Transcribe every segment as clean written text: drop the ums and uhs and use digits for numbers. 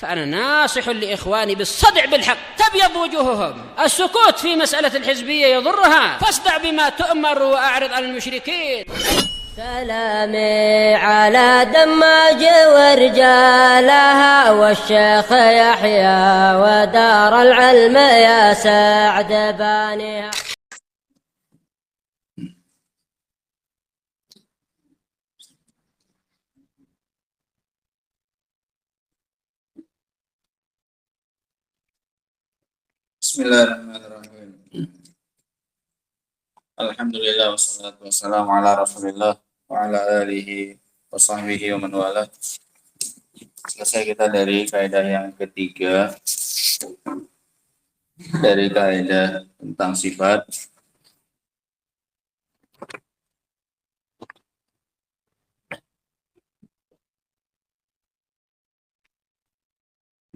فأنا ناصح لإخواني بالصدع بالحق تبيض وجوههم. السكوت في مسألة الحزبية يضرها، فاصدع بما تؤمر وأعرض عن المشركين. سلامي على دماج ورجالها والشيخ يحيى ودار العلم يا سعد بانيها. Bismillahirrahmanirrahim. Alhamdulillah wassalatu wassalamu ala Rasulillah wa ala alihi wa sahbihi wa man wala. Selesai kita dari kaidah yang ketiga dari kaidah tentang sifat.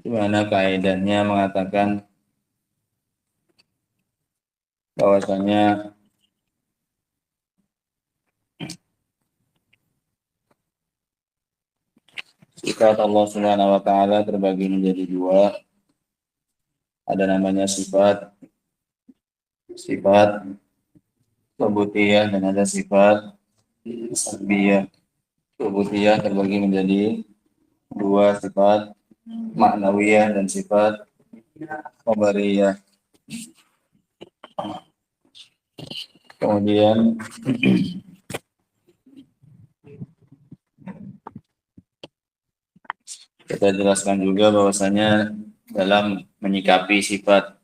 Di mana kaidahnya mengatakan bahwasanya sifat Allah Subhanahu wa taala terbagi menjadi dua. Ada namanya sifat subutiyah dan ada sifat salbiyah. Subutiyah terbagi menjadi dua, sifat ma'nawiyah dan sifat khabariyah. Kemudian kita jelaskan juga bahwasanya dalam menyikapi sifat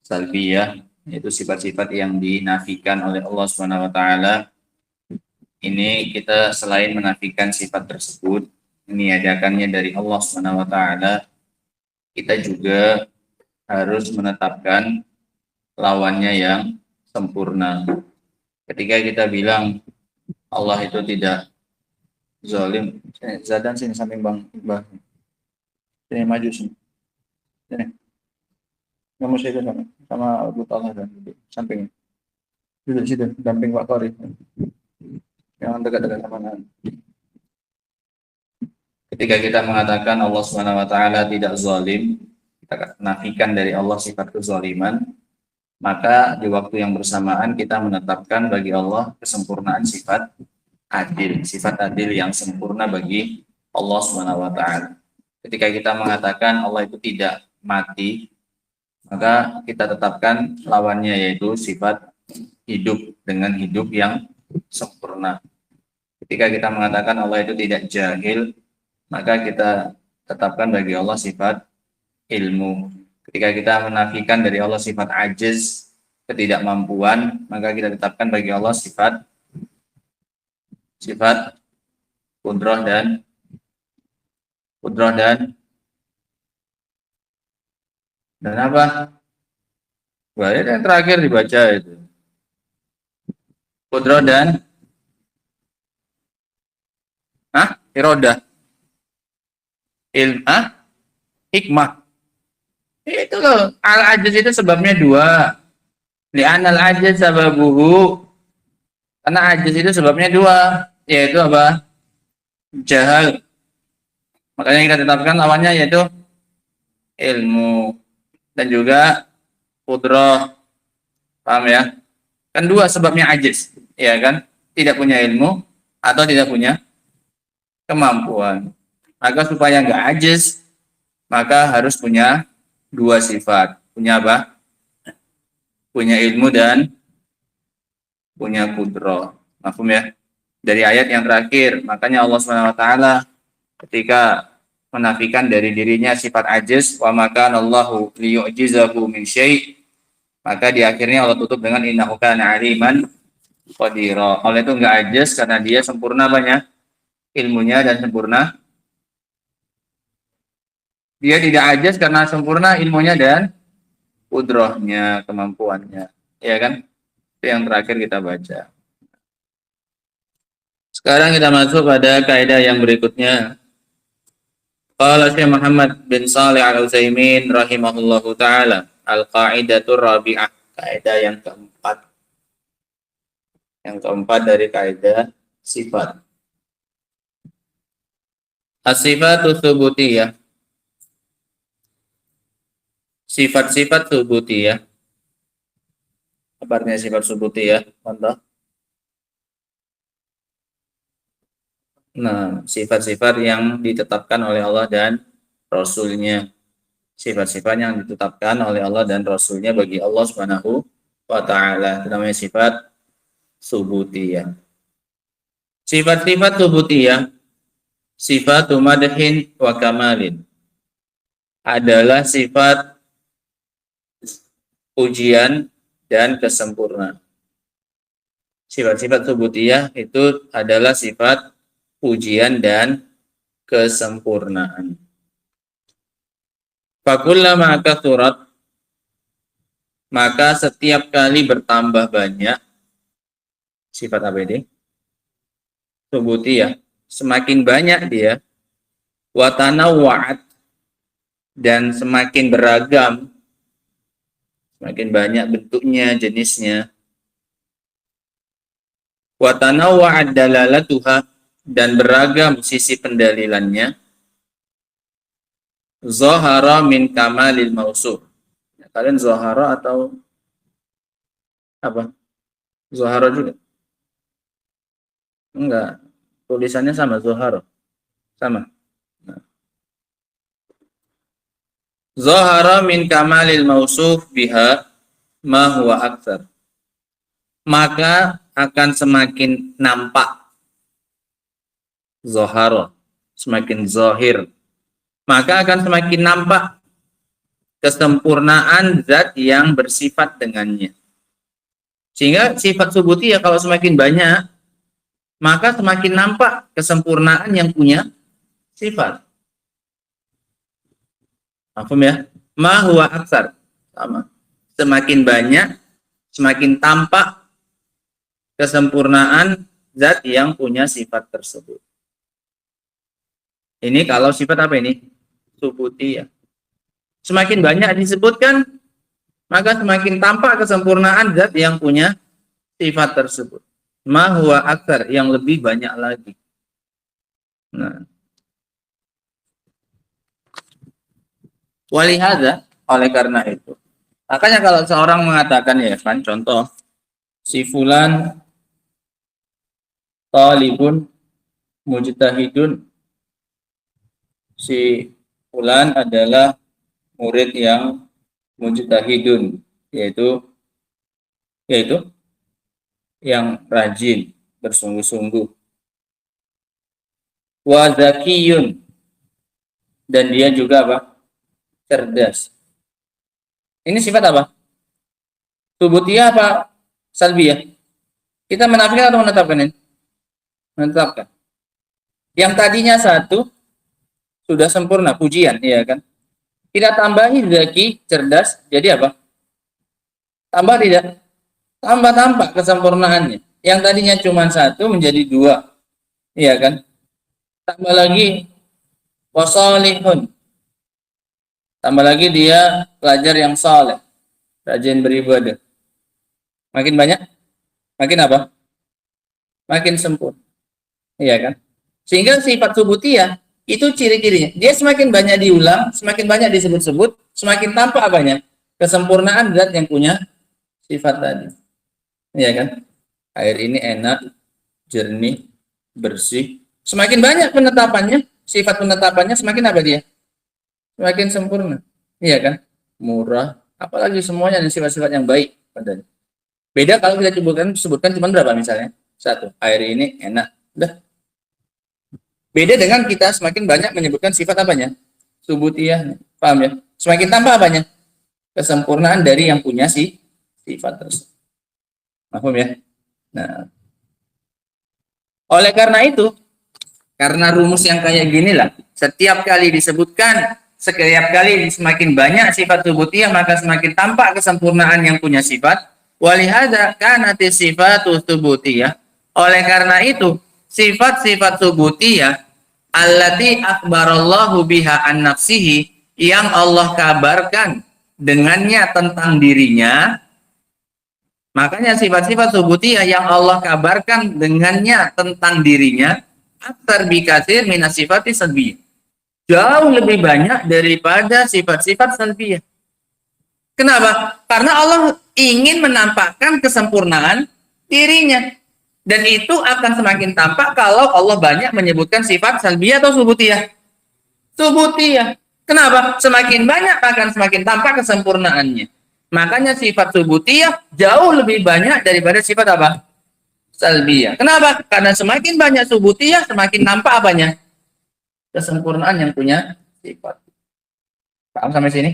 salbiyah, yaitu sifat-sifat yang dinafikan oleh Allah Subhanahu wa taala, ini kita selain menafikan sifat tersebut, meniadakannya dari Allah Subhanahu wa taala, kita juga harus menetapkan lawannya yang sempurna. Ketika kita bilang Allah itu tidak zalim, Zadan sini samping Bang Iqbal. Sini maju sini. Sini. Kamu saya sama Abu Talha dan samping. Duduk situ, damping Pak Kori. Jangan dekat-dekat sama Nan. Ketika kita mengatakan Allah Subhanahu wa taala tidak zalim, kita nafikan dari Allah sifat kezaliman, maka di waktu yang bersamaan kita menetapkan bagi Allah kesempurnaan sifat adil yang sempurna bagi Allah Subhanahu wa taala. Ketika kita mengatakan Allah itu tidak mati, maka kita tetapkan lawannya yaitu sifat hidup dengan hidup yang sempurna. Ketika kita mengatakan Allah itu tidak jahil, maka kita tetapkan bagi Allah sifat ilmu. Ketika kita menafikan dari Allah sifat ajiz, ketidakmampuan, maka kita tetapkan bagi Allah sifat qudrah dan apa? Wah, itu yang terakhir dibaca itu. Qudrah dan irodah. Hikmah. Itu loh, al-ajiz itu sebabnya dua. Li'anal ajiz sababuhu. Karena ajiz itu sebabnya dua, yaitu apa? Jahal. Makanya kita tetapkan lawannya yaitu ilmu dan juga qudrah. Paham ya? Kan dua sebabnya ajiz, ya kan? Tidak punya ilmu atau tidak punya kemampuan. Maka supaya nggak ajiz, maka harus punya dua sifat. Punya apa? Punya ilmu dan punya qudrah. Mafhum ya? Dari ayat yang terakhir, makanya Allah Subhanahu wa taala ketika menafikan dari dirinya sifat ajiz, wa makanallahu liyu'jizahu min syai', maka di akhirnya Allah tutup dengan innahu kana aliman qadira. Allah itu enggak ajiz karena dia sempurna banyak ilmunya dan sempurna. Dia tidak ajiz karena sempurna ilmunya dan qudrahnya, kemampuannya. Ya kan? Itu yang terakhir kita baca. Sekarang kita masuk pada kaidah yang berikutnya. Qala Syekh Muhammad bin Shalih Al-Utsaimin rahimahullahu taala, al-qaidatur rabi'ah, kaidah yang keempat. Yang keempat dari kaidah sifat. As-sifatu tsubutiyah. sifat-sifat subutiyah. Apa artinya sifat subutiyah? Contoh. Nah, sifat-sifat yang ditetapkan oleh Allah dan Rasul-Nya. Sifat-sifat yang ditetapkan oleh Allah dan Rasul-Nya bagi Allah Subhanahu wa Ta'ala. Itu namanya sifat subutiyah. Sifat-sifat subutiyah, sifat madhin wa kamalin, adalah sifat pujian dan kesempurnaan. Sifat-sifat subutiyah itu adalah sifat pujian dan kesempurnaan. Fakullama kathurat, maka setiap kali bertambah banyak sifat apa ini? Subutiyah, semakin banyak dia, wa tanawwa'at, dan semakin beragam, semakin banyak bentuknya, jenisnya, wa tanawwa'at dalalatuha, dan beragam sisi pendalilannya, zahara min kamalil mausuf. Kalian zahara atau apa? Zahara juga? Enggak, tulisannya sama, zahara. Sama. Nah. Zahara min kamalil mausuf biha ma huwa aktsar. Maka akan semakin nampak. Zahara, semakin zahir. Maka akan semakin nampak kesempurnaan zat yang bersifat dengannya. Sehingga sifat subutiyah kalau semakin banyak, maka semakin nampak kesempurnaan yang punya sifat. Paham ya? Ma huwa aktsar. Sama. Semakin banyak, semakin tampak kesempurnaan zat yang punya sifat tersebut. Ini kalau sifat apa ini? Subutiyah. Semakin banyak disebutkan, maka semakin tampak kesempurnaan zat yang punya sifat tersebut. Ma huwa aktsar, yang lebih banyak lagi. Nah. Walihada, oleh karena itu. Makanya kalau seorang mengatakan, ya kan, contoh, si fulan talibun mujtahidun, si fulan adalah murid yang mujtahidun, yaitu yang rajin, bersungguh-sungguh. Wa zakiyun, dan dia juga apa? Cerdas. Ini sifat apa? Subutiyah apa salbiyah? Kita menafikan atau menetapkan ini? Menetapkan. Yang tadinya satu sudah sempurna, pujian, iya kan? Kita tambahi zaki, cerdas, jadi apa? Tambah tidak? Tambah tampak kesempurnaannya. Yang tadinya cuma satu menjadi dua, iya kan? Tambah lagi wasalihun. Tambah lagi dia pelajar yang saleh, rajin beribadah. Makin banyak, makin apa? Makin sempurna, iya kan? Sehingga sifat subutiyah itu ciri-cirinya. Dia semakin banyak diulang, semakin banyak disebut-sebut, semakin tampak apanya? Kesempurnaan zat yang punya sifat tadi. Iya kan? Air ini enak, jernih, bersih. Semakin banyak penetapannya, sifat penetapannya semakin apa dia? Semakin sempurna. Iya kan? Murah, apalagi semuanya dan sifat-sifat yang baik padanya. Beda kalau kita sebutkan cuma berapa misalnya? Satu, air ini enak. Udah. Beda dengan kita semakin banyak menyebutkan sifat apanya? Subutiyah. Paham ya? Semakin tambah apanya? Kesempurnaan dari yang punya sifat tersebut. Paham ya? Nah, oleh karena itu, karena rumus yang kayak gini lah, setiap kali disebutkan, setiap kali semakin banyak sifat subutiyah, maka semakin tampak kesempurnaan yang punya sifat. Walihada kanati sifatu subutiyah. Oleh karena itu, sifat-sifat subutiyah allati akhbarallahu biha an nafsihi, yang Allah kabarkan dengannya tentang dirinya. Makanya sifat-sifat subutiyah yang Allah kabarkan dengannya tentang dirinya aktsar bikatsir minas sifati salbiyah, jauh lebih banyak daripada sifat-sifat salbiyah. Kenapa? Karena Allah ingin menampakkan kesempurnaan dirinya. Dan itu akan semakin tampak kalau Allah banyak menyebutkan sifat salbiyah atau subutiyah. Subutiyah. Kenapa? Semakin banyak akan semakin tampak kesempurnaannya. Makanya sifat subutiyah jauh lebih banyak daripada sifat apa? Salbiyah. Kenapa? Karena semakin banyak subutiyah, semakin nampak apanya? Kesempurnaan yang punya sifat. Paham sampai sini?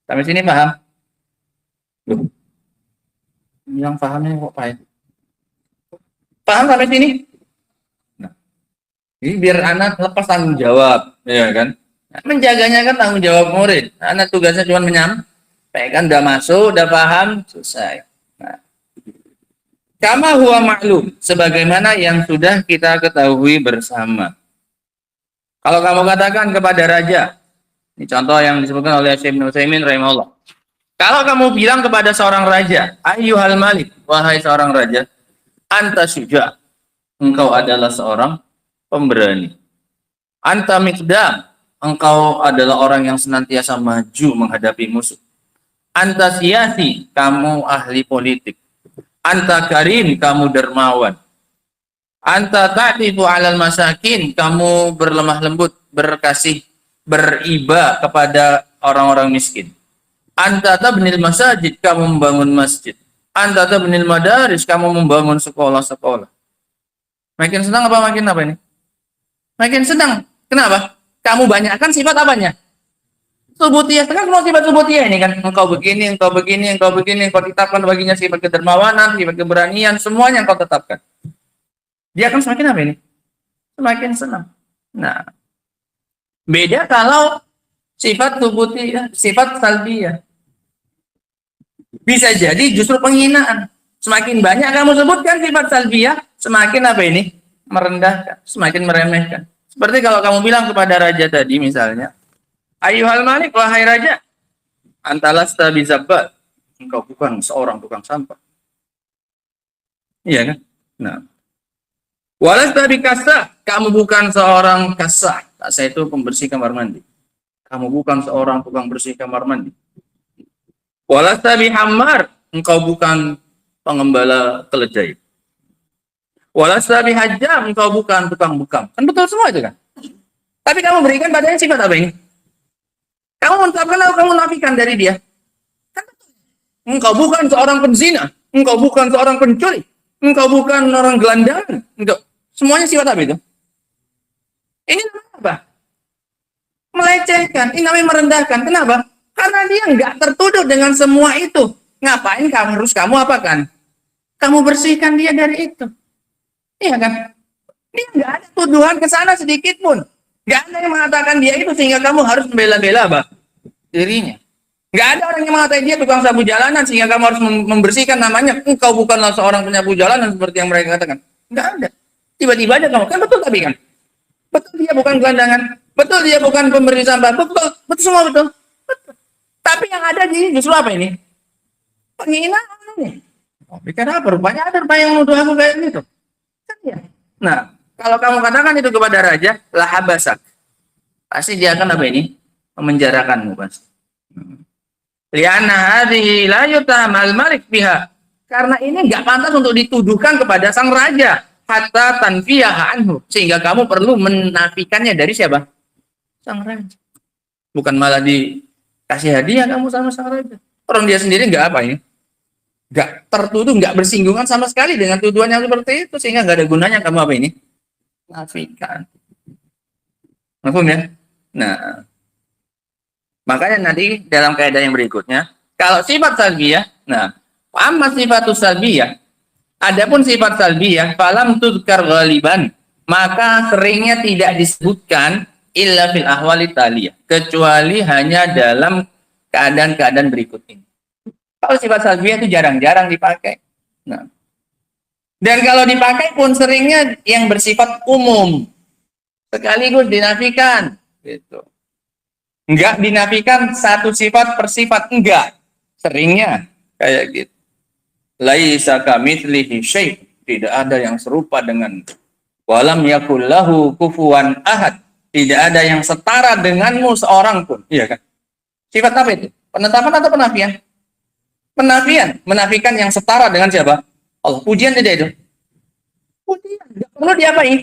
Sampai sini paham? Yang pahamnya kok paham? Paham sampai sini? Nah, ini biar anak lepas tanggung jawab, ya kan? Nah, menjaganya kan tanggung jawab murid. Anak tugasnya cuma menyampaikan, udah masuk, udah paham, selesai. Nah, kama huwa maklum, sebagaimana yang sudah kita ketahui bersama. Kalau kamu katakan kepada raja, ini contoh yang disebutkan oleh Syekh Ibnu Utsaimin rahimahullah. Kalau kamu bilang kepada seorang raja, ayyuhal malik, wahai seorang raja, anta syuja, engkau adalah seorang pemberani. Anta miqdam, engkau adalah orang yang senantiasa maju menghadapi musuh. Anta siyasi, kamu ahli politik. Anta karim, kamu dermawan. Anta ta'tifu 'alal masakin, kamu berlemah lembut, berkasih, beriba kepada orang-orang miskin. Anta tabnil masajid, kamu membangun masjid. Anta tabnil madaris, kamu membangun sekolah-sekolah. Makin senang apa makin apa ini? Makin senang. Kenapa? Kamu banyakkan sifat apanya? Subutiyah. Kan semua sifat subutiyah ini kan. Engkau begini, engkau begini, engkau begini. Engkau tetapkan baginya sifat kedermawanan, sifat keberanian, semuanya engkau tetapkan. Dia akan semakin apa ini? Semakin senang. Nah, beda kalau sifat subutiyah, sifat salbiyah. Bisa jadi justru penghinaan. Semakin banyak kamu sebutkan sifat salbiyah, semakin apa ini? Merendahkan, semakin meremehkan. Seperti kalau kamu bilang kepada raja tadi misalnya, ayyuhal malik, wahai raja, antalasta bizabbat, engkau bukan seorang tukang sampah. Iya kan? Nah, walasta bikasah, kamu bukan seorang kasah. Kasah itu pembersih kamar mandi. Kamu bukan seorang tukang bersih kamar mandi. Walasta bihammar, engkau bukan pengembala keledai. Walasta bihajjam, engkau bukan tukang bekam. Kan betul semua itu kan? Tapi kamu berikan padanya sifat apa ini? Kamu menetapkan atau kamu nafikan dari dia? Kan betul. Engkau bukan seorang penzina, engkau bukan seorang pencuri, engkau bukan orang gelandangan. Engkau semuanya sifat apa itu? Ini namanya apa? Melecehkan, ini namanya merendahkan. Kenapa? Karena dia nggak tertuduh dengan semua itu. Ngapain kamu apakan? Kamu bersihkan dia dari itu. Iya kan? Dia nggak ada tuduhan ke sana sedikit pun. Nggak ada yang mengatakan dia itu sehingga kamu harus membela-bela apa? Dirinya. Nggak ada orang yang mengatakan dia tukang sapu jalanan sehingga kamu harus membersihkan namanya. Engkau bukanlah seorang penyapu jalanan seperti yang mereka katakan. Nggak ada. Tiba-tiba aja kamu. Kan betul tapi kan? Betul dia bukan gelandangan. Betul dia bukan pemberi sampah. Betul. Betul semua betul. Betul. Tapi yang ada di justru apa ini? Penghinaan ini. Oh, pikir apa? Rupanya ada yang menuduh aku kayak gitu. Kan ya. Nah, kalau kamu katakan itu kepada raja, lahabasak. Pasti dia akan apa ini? Memenjarakanmu pasti. Liana hadhihi la yutamal malik biha. Karena ini enggak pantas untuk dituduhkan kepada sang raja. Hatta tanfiyaha anhu. Sehingga kamu perlu menafikannya dari siapa? Sang raja. Bukan malah dikasih hadiah kamu sama sang raja. Orang dia sendiri enggak apa ini? Enggak tertuduh, enggak bersinggungan sama sekali dengan tuduhan yang seperti itu. Sehingga enggak ada gunanya kamu apa ini? Nafikan. Maksud ya? Nah, makanya nanti dalam kaidah yang berikutnya, kalau sifat salbiyah, nah, amma sifatus salbiyah, adapun sifat salbiyah, falam tuzkar ghaliban, maka seringnya tidak disebutkan illa fil ahwali taliyah, kecuali hanya dalam keadaan-keadaan berikut ini. Kalau sifat salbiyah itu jarang-jarang dipakai. Nah, dan kalau dipakai pun seringnya yang bersifat umum, sekaligus dinafikan, gitu. Enggak dinafikan satu sifat per sifat, enggak. Seringnya kayak gitu. Laisa kamitslihi syai', tidak ada yang serupa dengan walam yakul lahu kufuwan ahad, tidak ada yang setara denganmu seorang pun. Iya kan? Sifat apa itu? Penetapan atau penafian? Penafian. Menafikan yang setara dengan siapa? Allah. Pujian tidak itu? Pujian. Nggak perlu diapain?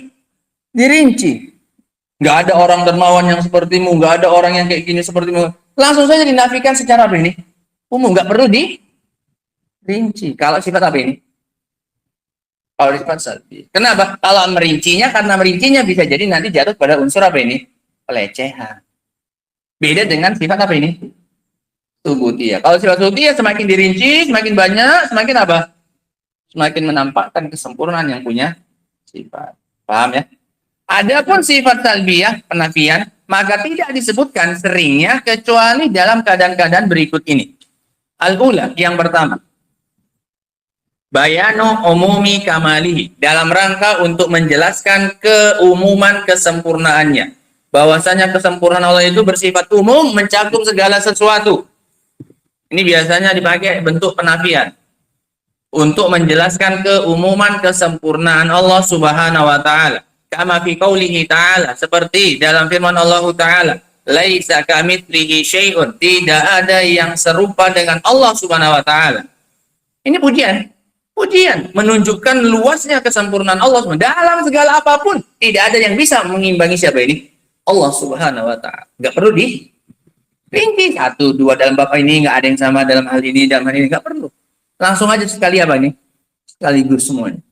Dirinci. Nggak ada orang dermawan yang sepertimu. Nggak ada orang yang kayak gini sepertimu. Langsung saja dinafikan secara apa ini? Umum. Nggak perlu dirinci. Kalau sifat apa ini? Kalau sifat salbi. Kenapa? Kalau merincinya, karena merincinya bisa jadi nanti jatuh pada unsur apa ini? Pelecehan. Beda dengan sifat apa ini? Subutiyah. Kalau sifat subutiyah semakin dirinci, semakin banyak, semakin apa? Semakin menampakkan kesempurnaan yang punya sifat. Paham ya? Adapun sifat salbiyah, penafian, maka tidak disebutkan seringnya kecuali dalam keadaan-keadaan berikut ini. Al-ula, yang pertama. Bayanu umumi kamalihi, dalam rangka untuk menjelaskan keumuman kesempurnaannya. Bahwasanya kesempurnaan Allah itu bersifat umum, mencakup segala sesuatu. Ini biasanya dipakai bentuk penafian untuk menjelaskan keumuman kesempurnaan Allah Subhanahu wa taala. Kama fi qoulihi ta'ala, seperti dalam firman Allah taala, laisa kamitslihi syai'un, tidak ada yang serupa dengan Allah Subhanahu wa taala. Ini pujian. Pujian menunjukkan luasnya kesempurnaan Allah SWT. Dalam segala apapun tidak ada yang bisa mengimbangi siapa ini? Allah Subhanahu wa taala. Enggak perlu rinci 1, 2 dalam bab ini, enggak ada yang sama dalam hal ini, dalam hal ini enggak perlu. Langsung aja sekali apa ini? Sekaligus semuanya.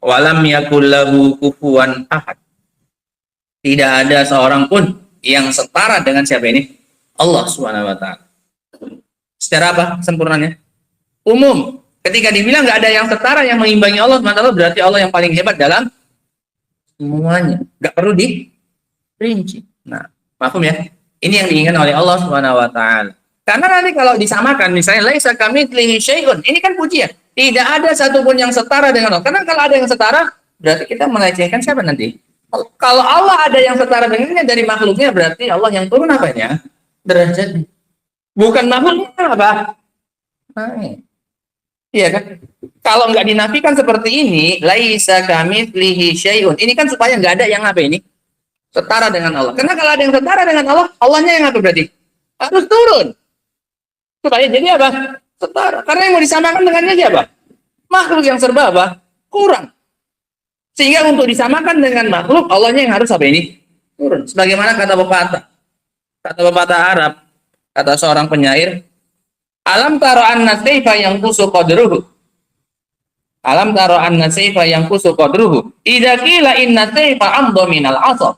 Walam yakul lahu kufuwan ahad. Tidak ada seorang pun yang setara dengan siapa ini? Allah Subhanahu wa taala. Secara apa sempurnanya? Umum. Ketika dibilang nggak ada yang setara yang mengimbangi Allah SWT, berarti Allah yang paling hebat dalam semuanya. Nggak perlu dirinci. Nah, paham ya? Ini yang diinginkan oleh Allah Subhanahu wa taala. Karena nanti kalau disamakan, misalnya laisa kamitslihi syai'un, ini kan pujian. Tidak ada satupun yang setara dengan Allah. Karena kalau ada yang setara, berarti kita melecehkan siapa nanti? Kalau Allah ada yang setara dengannya dari makhluknya, berarti Allah yang turun apanya? Derajatnya. Bukan makhluknya apa? Iya kan? Kalau nggak dinafikan seperti ini, laisa kamitslihi syai'un. Ini kan supaya nggak ada yang apa ini? Setara dengan Allah. Karena kalau ada yang setara dengan Allah, Allahnya yang apa berarti? Harus turun. Supaya jadi apa? Setara. Karena yang mau disamakan dengannya siapa? Makhluk yang serba apa? Kurang. Sehingga untuk disamakan dengan makhluk, Allahnya yang harus apa ini? Turun. Sebagaimana kata pepatah. Kata pepatah Arab, kata seorang penyair, alam taro anna sayfa yang kusu qadruhu. Alam taro anna sayfa yang kusu qadruhu. Idza qila inna sayfa amdha minal 'asab.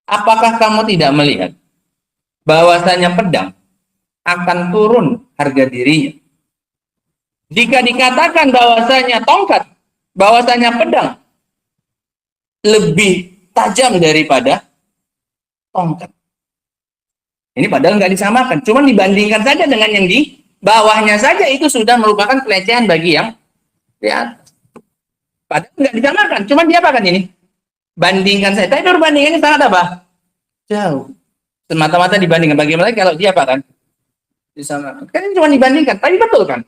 Apakah kamu tidak melihat bahwasanya pedang akan turun harga dirinya jika dikatakan bahwasanya tongkat, bahwasanya pedang lebih tajam daripada tongkat? Ini padahal nggak disamakan, cuma dibandingkan saja dengan yang di bawahnya saja, itu sudah merupakan pelecehan bagi yang di atas. Padahal nggak disamakan, cuma diapakan ini? Bandingkan saja. Tapi perbandingannya sangat apa? Jauh. Semata-mata dibandingkan. Bagaimana kalau dia apa kan? Disamakan. Kan ini cuma dibandingkan, tapi betul kan?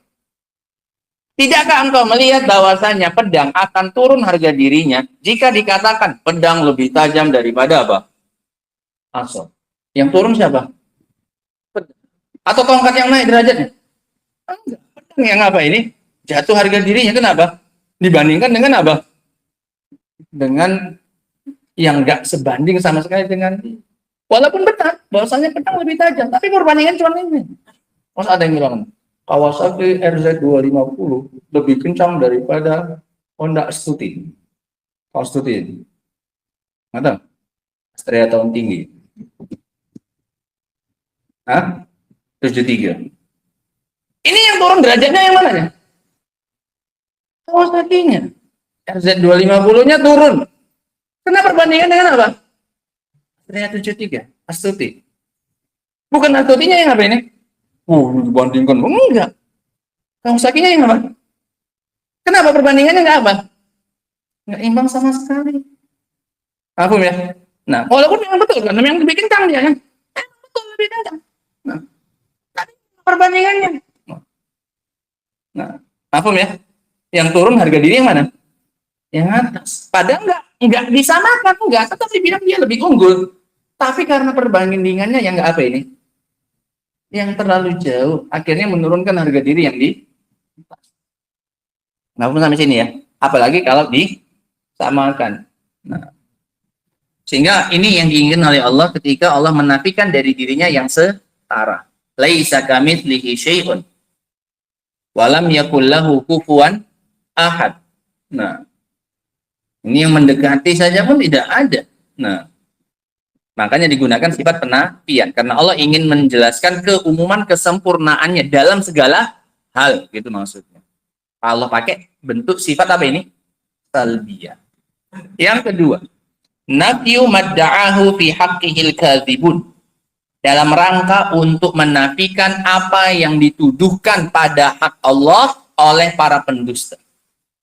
Tidakkah engkau melihat bahwasanya pedang akan turun harga dirinya jika dikatakan pedang lebih tajam daripada apa? Asal. Yang turun siapa? Pedang. Atau tongkat yang naik derajatnya? Enggak. Pedang yang apa ini? Jatuh harga dirinya. Kenapa? Dibandingkan dengan apa? Dengan yang enggak sebanding sama sekali dengan dia. Walaupun benar bahwasanya pedang lebih tajam, tapi perbandingan cuma ini. Masa ada yang bilang Kawasaki RZ250 lebih kencang daripada Honda Stuti. Kalau Stuti, nggak Astrea tahun tinggi. 73. Ini yang turun derajatnya yang mana ya? Kawasakinya. RZ250-nya turun. Kenapa perbandingan dengan apa? Astrea 73, Astuti. Bukan Astutinya yang apa ini? Dibandingkan. Enggak. Kawasakinya yang apa? Kenapa perbandingannya enggak apa? Enggak imbang sama sekali. Paham ya? Nah, walaupun memang betul kan, yang lebih kencang dia kan. Betul lebih kencang. Nah, tapi perbandingannya. Nah, paham ya? Yang turun harga diri yang mana? Yang atas. Padahal enggak disamakan, enggak. Tetap dibilang dia lebih unggul. Tapi karena perbandingannya yang nggak apa ini, yang terlalu jauh, akhirnya menurunkan harga diri yang di. Nah, sampai sini ya. Apalagi kalau disamakan. Nah, sehingga ini yang diinginkan oleh Allah ketika Allah menafikan dari dirinya yang setara. Laisa kamitslihi syai'un wa lam yakul lahu kufuwan ahad. Nah, ini yang mendekati saja pun tidak ada. Nah, makanya digunakan sifat penafian karena Allah ingin menjelaskan keumuman kesempurnaannya dalam segala hal, gitu maksudnya. Allah pakai bentuk sifat apa ini? Salbiyah. Yang kedua, nafyu madda'ahu fi haqqihil kadzibun. Dalam rangka untuk menafikan apa yang dituduhkan pada hak Allah oleh para pendusta.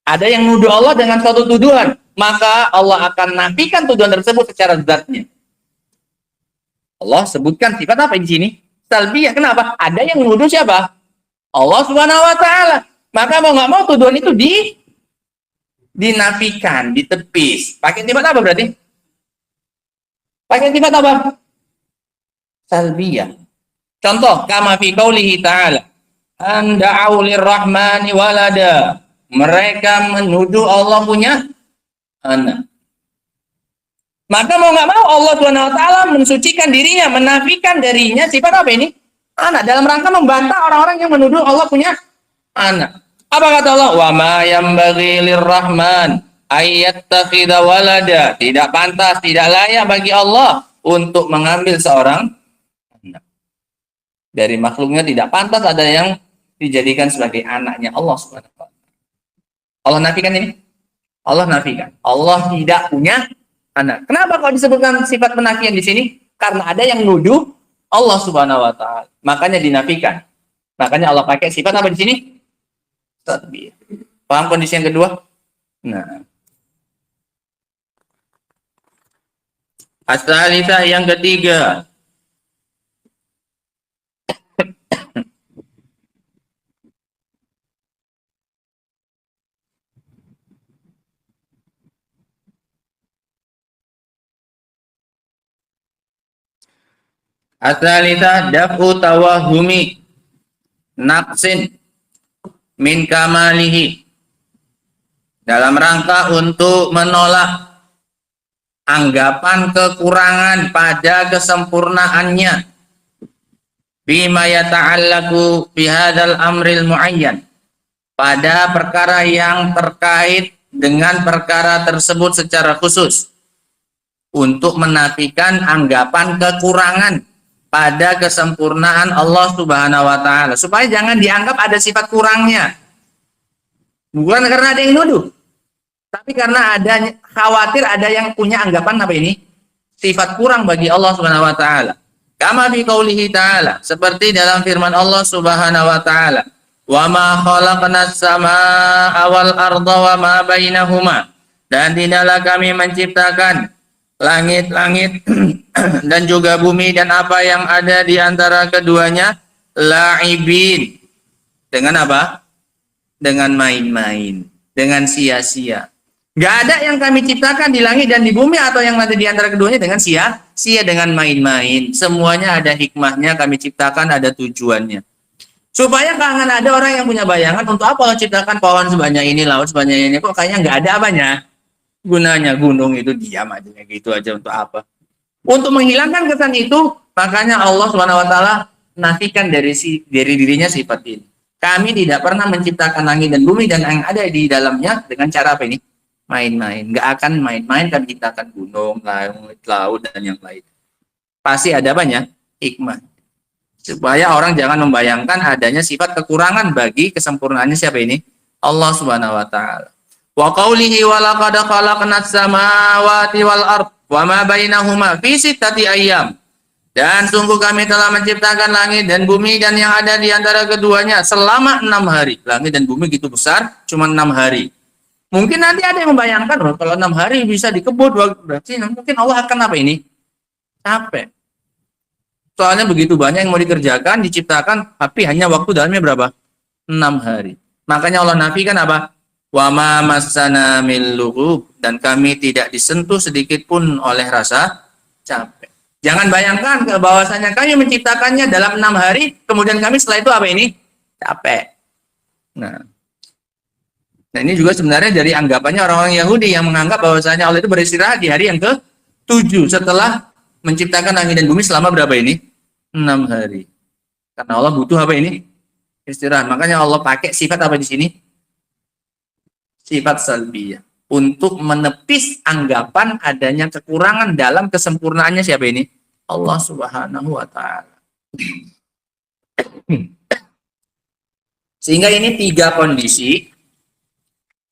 Ada yang nuduh Allah dengan suatu tuduhan, maka Allah akan nafikan tuduhan tersebut secara zatnya. Allah sebutkan sifat apa di sini? Salbiyah. Kenapa? Ada yang menuduh siapa? Allah Subhanahu wa taala. Maka mau nggak mau tuduhan itu dinafikan, ditepis. Pakai sifat apa berarti? Pakai sifat apa? Salbiyah. Contoh, kama fi qaulihi ta'ala, anda'u lirrahmani walada. Mereka menuduh Allah punya anak. Maka mau nggak mau Allah Subhanahu wa taala mensucikan dirinya, menafikan darinya sifat apa ini? Anak, dalam rangka membantah orang-orang yang menuduh Allah punya anak. Apa kata Allah? Wa ma yambaghi lirrahman ayyattakhidha walada. Tidak pantas, tidak layak bagi Allah untuk mengambil seorang anak. Dari makhluknya tidak pantas ada yang dijadikan sebagai anaknya Allah Subhanahu wa taala. Allah nafikan ini? Allah nafikan. Allah tidak punya anak. Kenapa kalau disebutkan sifat penafian di sini? Karena ada yang nuduh Allah Subhanahu wa taala. Makanya dinafikan. Makanya Allah pakai sifat apa di sini? Tasbih. Paham kondisi yang kedua? Nah. As-salisah yang ketiga. As-salisah daf'u tawahumi naqsin min kamalihi. Dalam rangka untuk menolak anggapan kekurangan pada kesempurnaannya bima yata'allaku bihadzal amril muayyan, pada perkara yang terkait dengan perkara tersebut secara khusus, untuk menafikan anggapan kekurangan pada kesempurnaan Allah Subhanahu wa taala, supaya jangan dianggap ada sifat kurangnya. Bukan karena ada yang nuduh, tapi karena ada khawatir ada yang punya anggapan apa ini? Sifat kurang bagi Allah Subhanahu wa taala. Kama fi qaulihi ta'ala, seperti dalam firman Allah Subhanahu wa taala, "Wa ma khalaqnas samaa'a wal arda wa ma bainahuma." Dan tidaklah kami menciptakan langit-langit dan juga bumi dan apa yang ada di antara keduanya la'ibin. Dengan apa? Dengan main-main, dengan sia-sia. Gak ada yang kami ciptakan di langit dan di bumi atau yang ada di antara keduanya dengan sia-sia, dengan main-main. Semuanya ada hikmahnya, kami ciptakan ada tujuannya. Supaya jangan ada orang yang punya bayangan, untuk apa Allah ciptakan pohon sebanyak ini, laut sebanyak ini, kok kayaknya nggak ada apanya gunanya, gunung itu diam aja gitu aja, untuk apa? Untuk menghilangkan kesan itu, makanya Allah Subhanahu wa taala nafikan dari dirinya sifat ini. Kami tidak pernah menciptakan langit dan bumi dan yang ada di dalamnya dengan cara apa ini? Main-main. Nggak akan main-main kami ciptakan gunung, laut dan yang lain. Pasti ada banyak hikmah. Supaya orang jangan membayangkan adanya sifat kekurangan bagi kesempurnaannya siapa ini? Allah Subhanahu wa taala. Wa qawlihi wa laqad khalaqnas samawati wal ard wa ma bainahuma fi sittati ayyam. Dan sungguh kami telah menciptakan langit dan bumi dan yang ada di antara keduanya selama 6 hari. Langit dan bumi gitu besar, cuma 6 hari. Mungkin nanti ada yang membayangkan, oh, kalau 6 hari bisa dikebut, berarti mungkin Allah akan apa ini? Capek. Soalnya begitu banyak yang mau dikerjakan, diciptakan, tapi hanya waktu dalamnya berapa? 6 hari. Makanya Allah nafikan apa? Wa ma massana min lughub, dan kami tidak disentuh sedikit pun oleh rasa capek. Jangan bayangkan bahwasanya kami menciptakannya dalam 6 hari, kemudian kami setelah itu apa ini? Capek. Nah ini juga sebenarnya dari anggapannya orang-orang Yahudi yang menganggap bahwasanya Allah itu beristirahat di hari yang ke-7 setelah menciptakan langit dan bumi selama berapa ini? 6 hari. Karena Allah butuh apa ini? Istirahat. Makanya Allah pakai sifat apa di sini? Sifat salbiyah. Untuk menepis anggapan adanya kekurangan dalam kesempurnaannya siapa ini? Allah Subhanahu wa Ta'ala. Sehingga ini 3 kondisi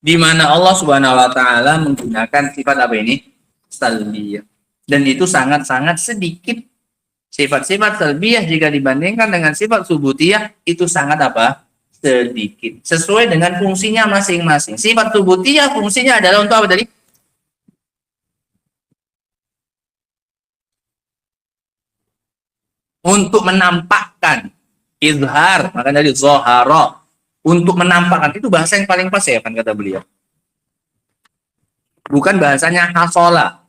di mana Allah Subhanahu wa Ta'ala menggunakan sifat apa ini? Salbiyah. Dan itu sangat-sangat sedikit. Sifat-sifat salbiyah jika dibandingkan dengan sifat subutiyah itu sangat apa? Sedikit. Sesuai dengan fungsinya masing-masing. Sifat subutiyah fungsinya adalah untuk apa tadi? Untuk menampakkan. Izhar. Maka dari zohara. Untuk menampakkan. Itu bahasa yang paling pas ya kan kata beliau. Bukan bahasanya hasola.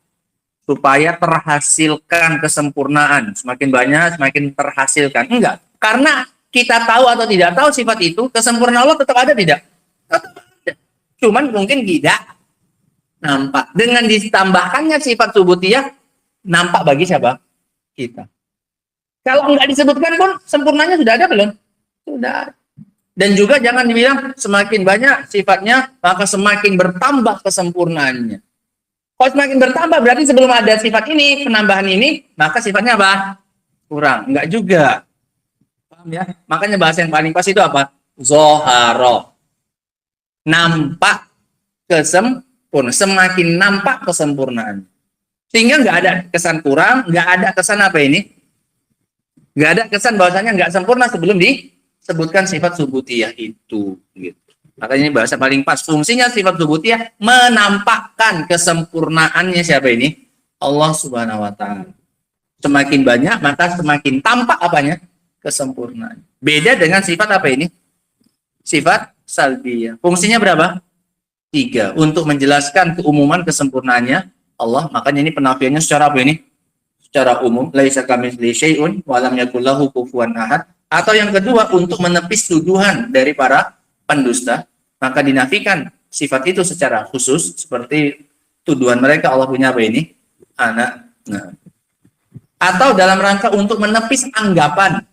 Supaya terhasilkan kesempurnaan. Semakin banyak, semakin terhasilkan. Enggak. Karena kita tahu atau tidak tahu sifat itu, kesempurnaan Allah tetap ada tidak? Tetap ada. Cuman mungkin tidak nampak. Dengan ditambahkannya sifat subutiyah, nampak bagi siapa? Kita. Kalau enggak disebutkan pun, sempurnanya sudah ada belum? Sudah. Dan juga jangan dibilang semakin banyak sifatnya, maka semakin bertambah kesempurnaannya. Kalau semakin bertambah, berarti sebelum ada sifat ini, penambahan ini, maka sifatnya apa? Kurang. Enggak juga. Ya, makanya bahasa yang paling pas itu apa? Zoharo. Nampak kesempurnaan. Semakin nampak kesempurnaan. Sehingga nggak ada kesan kurang, nggak ada kesan apa ini? Nggak ada kesan bahwasanya nggak sempurna sebelum disebutkan sifat subutiyah itu. Gitu. Makanya ini bahasa paling pas. Fungsinya sifat subutiyah menampakkan kesempurnaannya siapa ini? Allah Subhanahu wa Ta'ala. Semakin banyak, maka semakin tampak apanya? Kesempurnaan. Beda dengan sifat apa ini? Sifat salbiyah. Fungsinya berapa? 3. Untuk menjelaskan keumuman kesempurnaannya Allah. Makanya ini penafiannya secara apa ini? Secara umum. Laisa kamitslihi syai'un wa lam yakul lahu kufuwan ahad. Atau yang kedua, untuk menepis tuduhan dari para pendusta. Maka dinafikan sifat itu secara khusus. Seperti tuduhan mereka Allah punya apa ini? Anak. Nah. Atau dalam rangka untuk menepis anggapan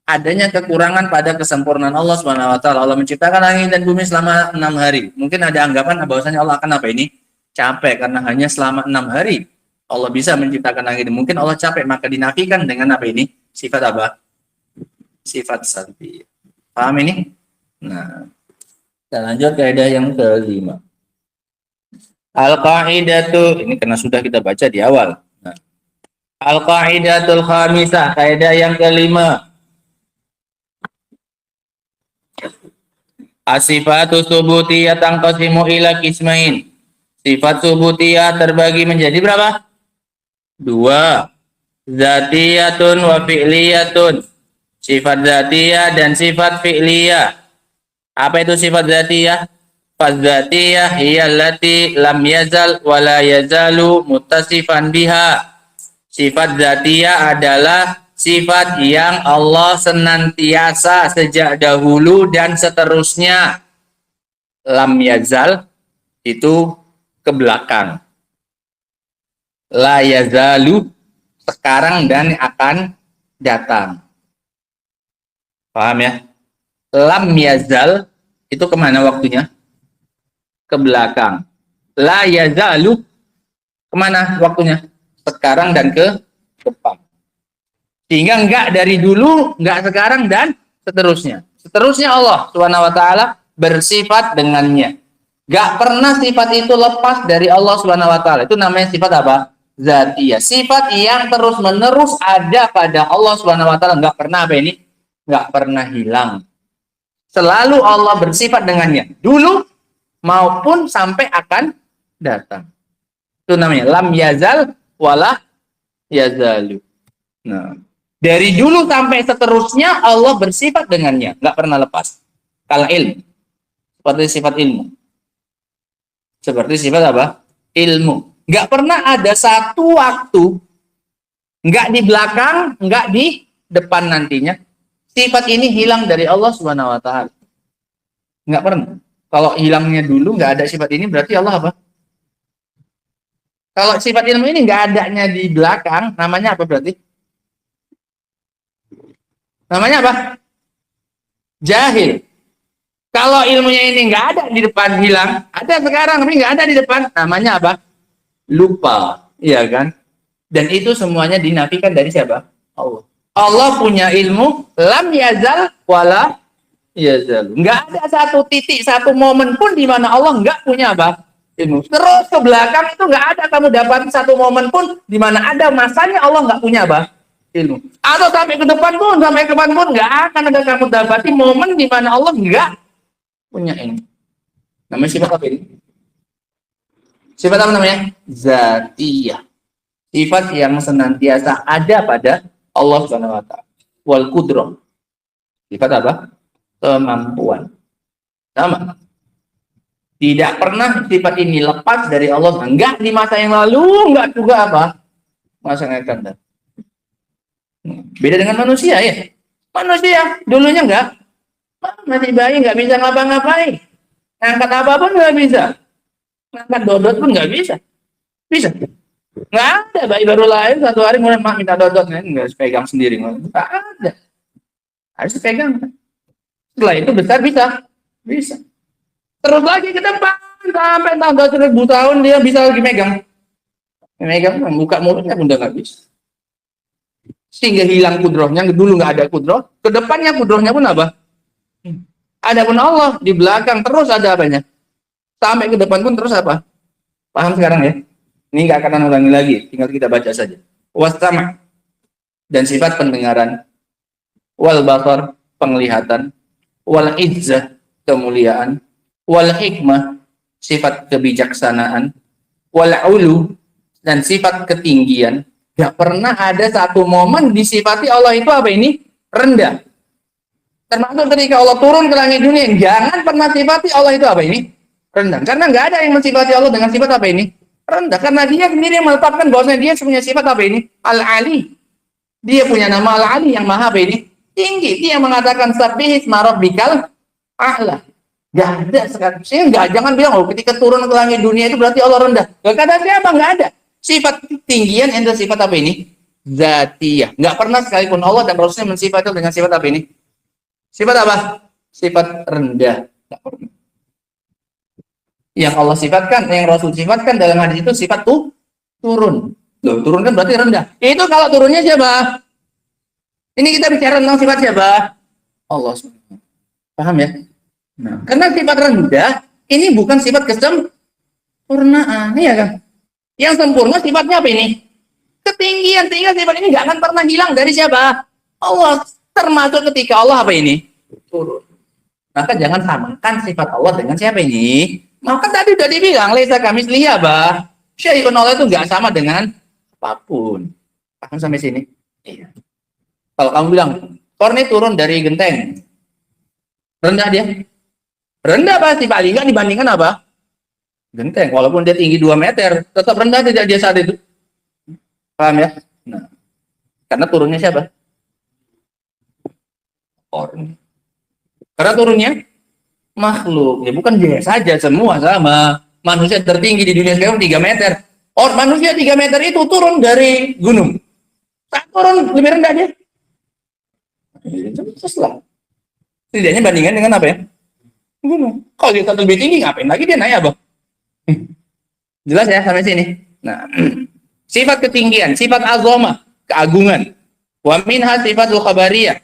adanya kekurangan pada kesempurnaan Allah Subhanahu wa Ta'ala. Allah menciptakan langit dan bumi selama 6 hari. Mungkin ada anggapan bahwasanya Allah akan apa ini? Capek karena hanya selama 6 hari Allah bisa menciptakan langit. Mungkin Allah capek, maka dinafikan dengan apa ini? Sifat apa? Sifat salbiyah. Paham ini? Nah, kita lanjut kaidah yang kelima. Al-qaidatu, ini karena sudah kita baca di awal. Nah, al-qaidatul khamisah, kaidah yang kelima. As-sifatu subutiyah tanqasimu ila qismain. Sifat subutiyah terbagi menjadi berapa? 2. Zatiyatun wa fi'liyatun. Sifat zatiyah dan sifat fi'liyah. Apa itu sifat zatiyah? Fadzatiyah hiya allati lam yazal wa la yazalu muttasifan biha. Sifat zatiyah adalah sifat yang Allah senantiasa sejak dahulu dan seterusnya. Lam yazal itu ke belakang. La yazalu sekarang dan akan datang. Paham ya? Lam yazal itu kemana waktunya? Ke belakang. La yazalu kemana waktunya? Sekarang dan ke depan. Sehingga enggak dari dulu, enggak sekarang, dan seterusnya. Seterusnya Allah Subhanahu wa Ta'ala bersifat dengannya. Enggak pernah sifat itu lepas dari Allah Subhanahu wa Ta'ala. Itu namanya sifat apa? Zatiyah. Sifat yang terus-menerus ada pada Allah Subhanahu wa Ta'ala. Enggak pernah apa ini? Enggak pernah hilang. Selalu Allah bersifat dengannya. Dulu maupun sampai akan datang. Itu namanya lam yazal wala yazalu. Nah, dari dulu sampai seterusnya Allah bersifat dengannya, nggak pernah lepas. Kalau ilmu, seperti sifat ilmu, seperti sifat apa? Ilmu. Nggak pernah ada satu waktu Enggak di belakang, enggak di depan nantinya. Sifat ini hilang dari Allah Subhanahu wa taala. Enggak pernah. Kalau hilangnya dulu enggak ada sifat ini, berarti Allah apa? Kalau sifat ilmu ini enggak adanya di belakang, namanya apa berarti? Namanya apa? Jahil. Kalau ilmunya ini enggak ada di depan, hilang. Ada sekarang tapi enggak ada di depan, namanya apa? Lupa. Iya kan? Dan itu semuanya dinafikan dari siapa? Allah. Allah punya ilmu lam yazal wala yazal. Enggak ada satu titik, satu momen pun di mana Allah enggak punya apa? Ilmu. Terus ke belakang itu enggak ada kamu dapat satu momen pun di mana ada masanya Allah enggak punya apa? Ilmu. Atau sampai ke depan pun enggak akan ada kamu dapati momen di mana Allah enggak punya ilmu. Namanya sifat apa ini? Sifat apa namanya? Zatiyah. Sifat yang senantiasa ada pada Allah Subhanahu wa taala. Wal qudrah. Sifat apa? Kemampuan. Sama. Tidak pernah sifat ini lepas dari Allah. Enggak di masa yang lalu, enggak juga apa? Masa yang akan datang. Beda dengan manusia ya. Manusia dulunya enggak. Masih bayi enggak bisa ngapa-ngapain. Angkat apa-apa enggak bisa. Angkat dodot pun enggak bisa. Bisa. Nggak ada, bayi baru lahir satu hari mulai mak minta dodot, nggak pegang sendiri, nggak ada, harus pegang. Setelah itu besar bisa. Terus lagi ke depan sampai tahun 2000 tahun dia bisa lagi megang, buka mulutnya pun udah nggak bisa. Sehingga hilang kudrohnya, dulu nggak ada kudroh, ke depannya kudrohnya pun apa? Ada pun Allah di belakang terus ada apanya? Sampai ke depan pun terus apa? Paham sekarang ya? Ini nggak akan ulangi lagi, tinggal kita baca saja. Wastama' dan sifat pendengaran, wal basar penglihatan, wal izzah kemuliaan, wal hikmah sifat kebijaksanaan, wal ulu dan sifat ketinggian. Gak pernah ada satu momen disifati Allah itu apa ini? Rendah. Termasuk ketika Allah turun ke langit dunia, jangan pernah sifati Allah itu apa ini? Rendah. Karena nggak ada yang mensifati Allah dengan sifat apa ini? Rendah, karena dia sendiri yang menetapkan bahwasanya dia punya sifat apa ini? Al-Ali. Dia punya nama Al-Ali yang maha apa ini? Tinggi. Dia mengatakan sabbih isma rabbikal a'la. Gak ada sekarang. Jangan bilang ketika turun ke langit dunia itu berarti Allah rendah. Gak kata siapa, nggak ada. Sifat tinggian itu sifat apa ini? Zatiyah. Nggak pernah sekalipun Allah dan Rasulnya mensifati dengan sifat apa ini? Sifat apa? Sifat rendah. Nggak pernah. Yang Allah sifatkan, yang Rasul sifatkan dalam hadis itu sifat turun. Loh, turun kan berarti rendah. Itu kalau turunnya siapa? Ini kita bicara tentang sifat siapa? Allah. Paham ya? Nah, karena sifat rendah ini bukan sifat kesempurnaan, ya kan? Yang sempurna sifatnya apa ini? Ketinggian, sehingga sifat ini nggak akan pernah hilang dari siapa? Allah. Termasuk ketika Allah apa ini? Turun. Maka jangan samakan sifat Allah dengan siapa ini? Maka tadi udah dibilang, laisa kamitslihi apa? Syai'un, Allah itu nggak sama dengan apapun. Paham sampai sini? Iya. Kalau kamu bilang, Korni turun dari genteng, rendah dia? Rendah pasti, paling nggak dibandingkan apa? Genteng. Walaupun dia tinggi 2 meter, tetap rendah tidak dia saat itu. Paham ya? Nah, karena turunnya siapa? Korni. Karena turunnya makhluk, ya bukan dia saja, semua sama. Manusia tertinggi di dunia sekarang 3 meter. Manusia 3 meter itu turun dari gunung. Tak turun lebih rendah dia. Terus lah. Setidaknya bandingkan dengan apa ya? Gunung. Kalau dia lebih tinggi, ngapain lagi dia naik apa? Jelas ya sampai sini. Nah, sifat ketinggian, sifat azamah, keagungan. Wa minha sifatul khabariyah.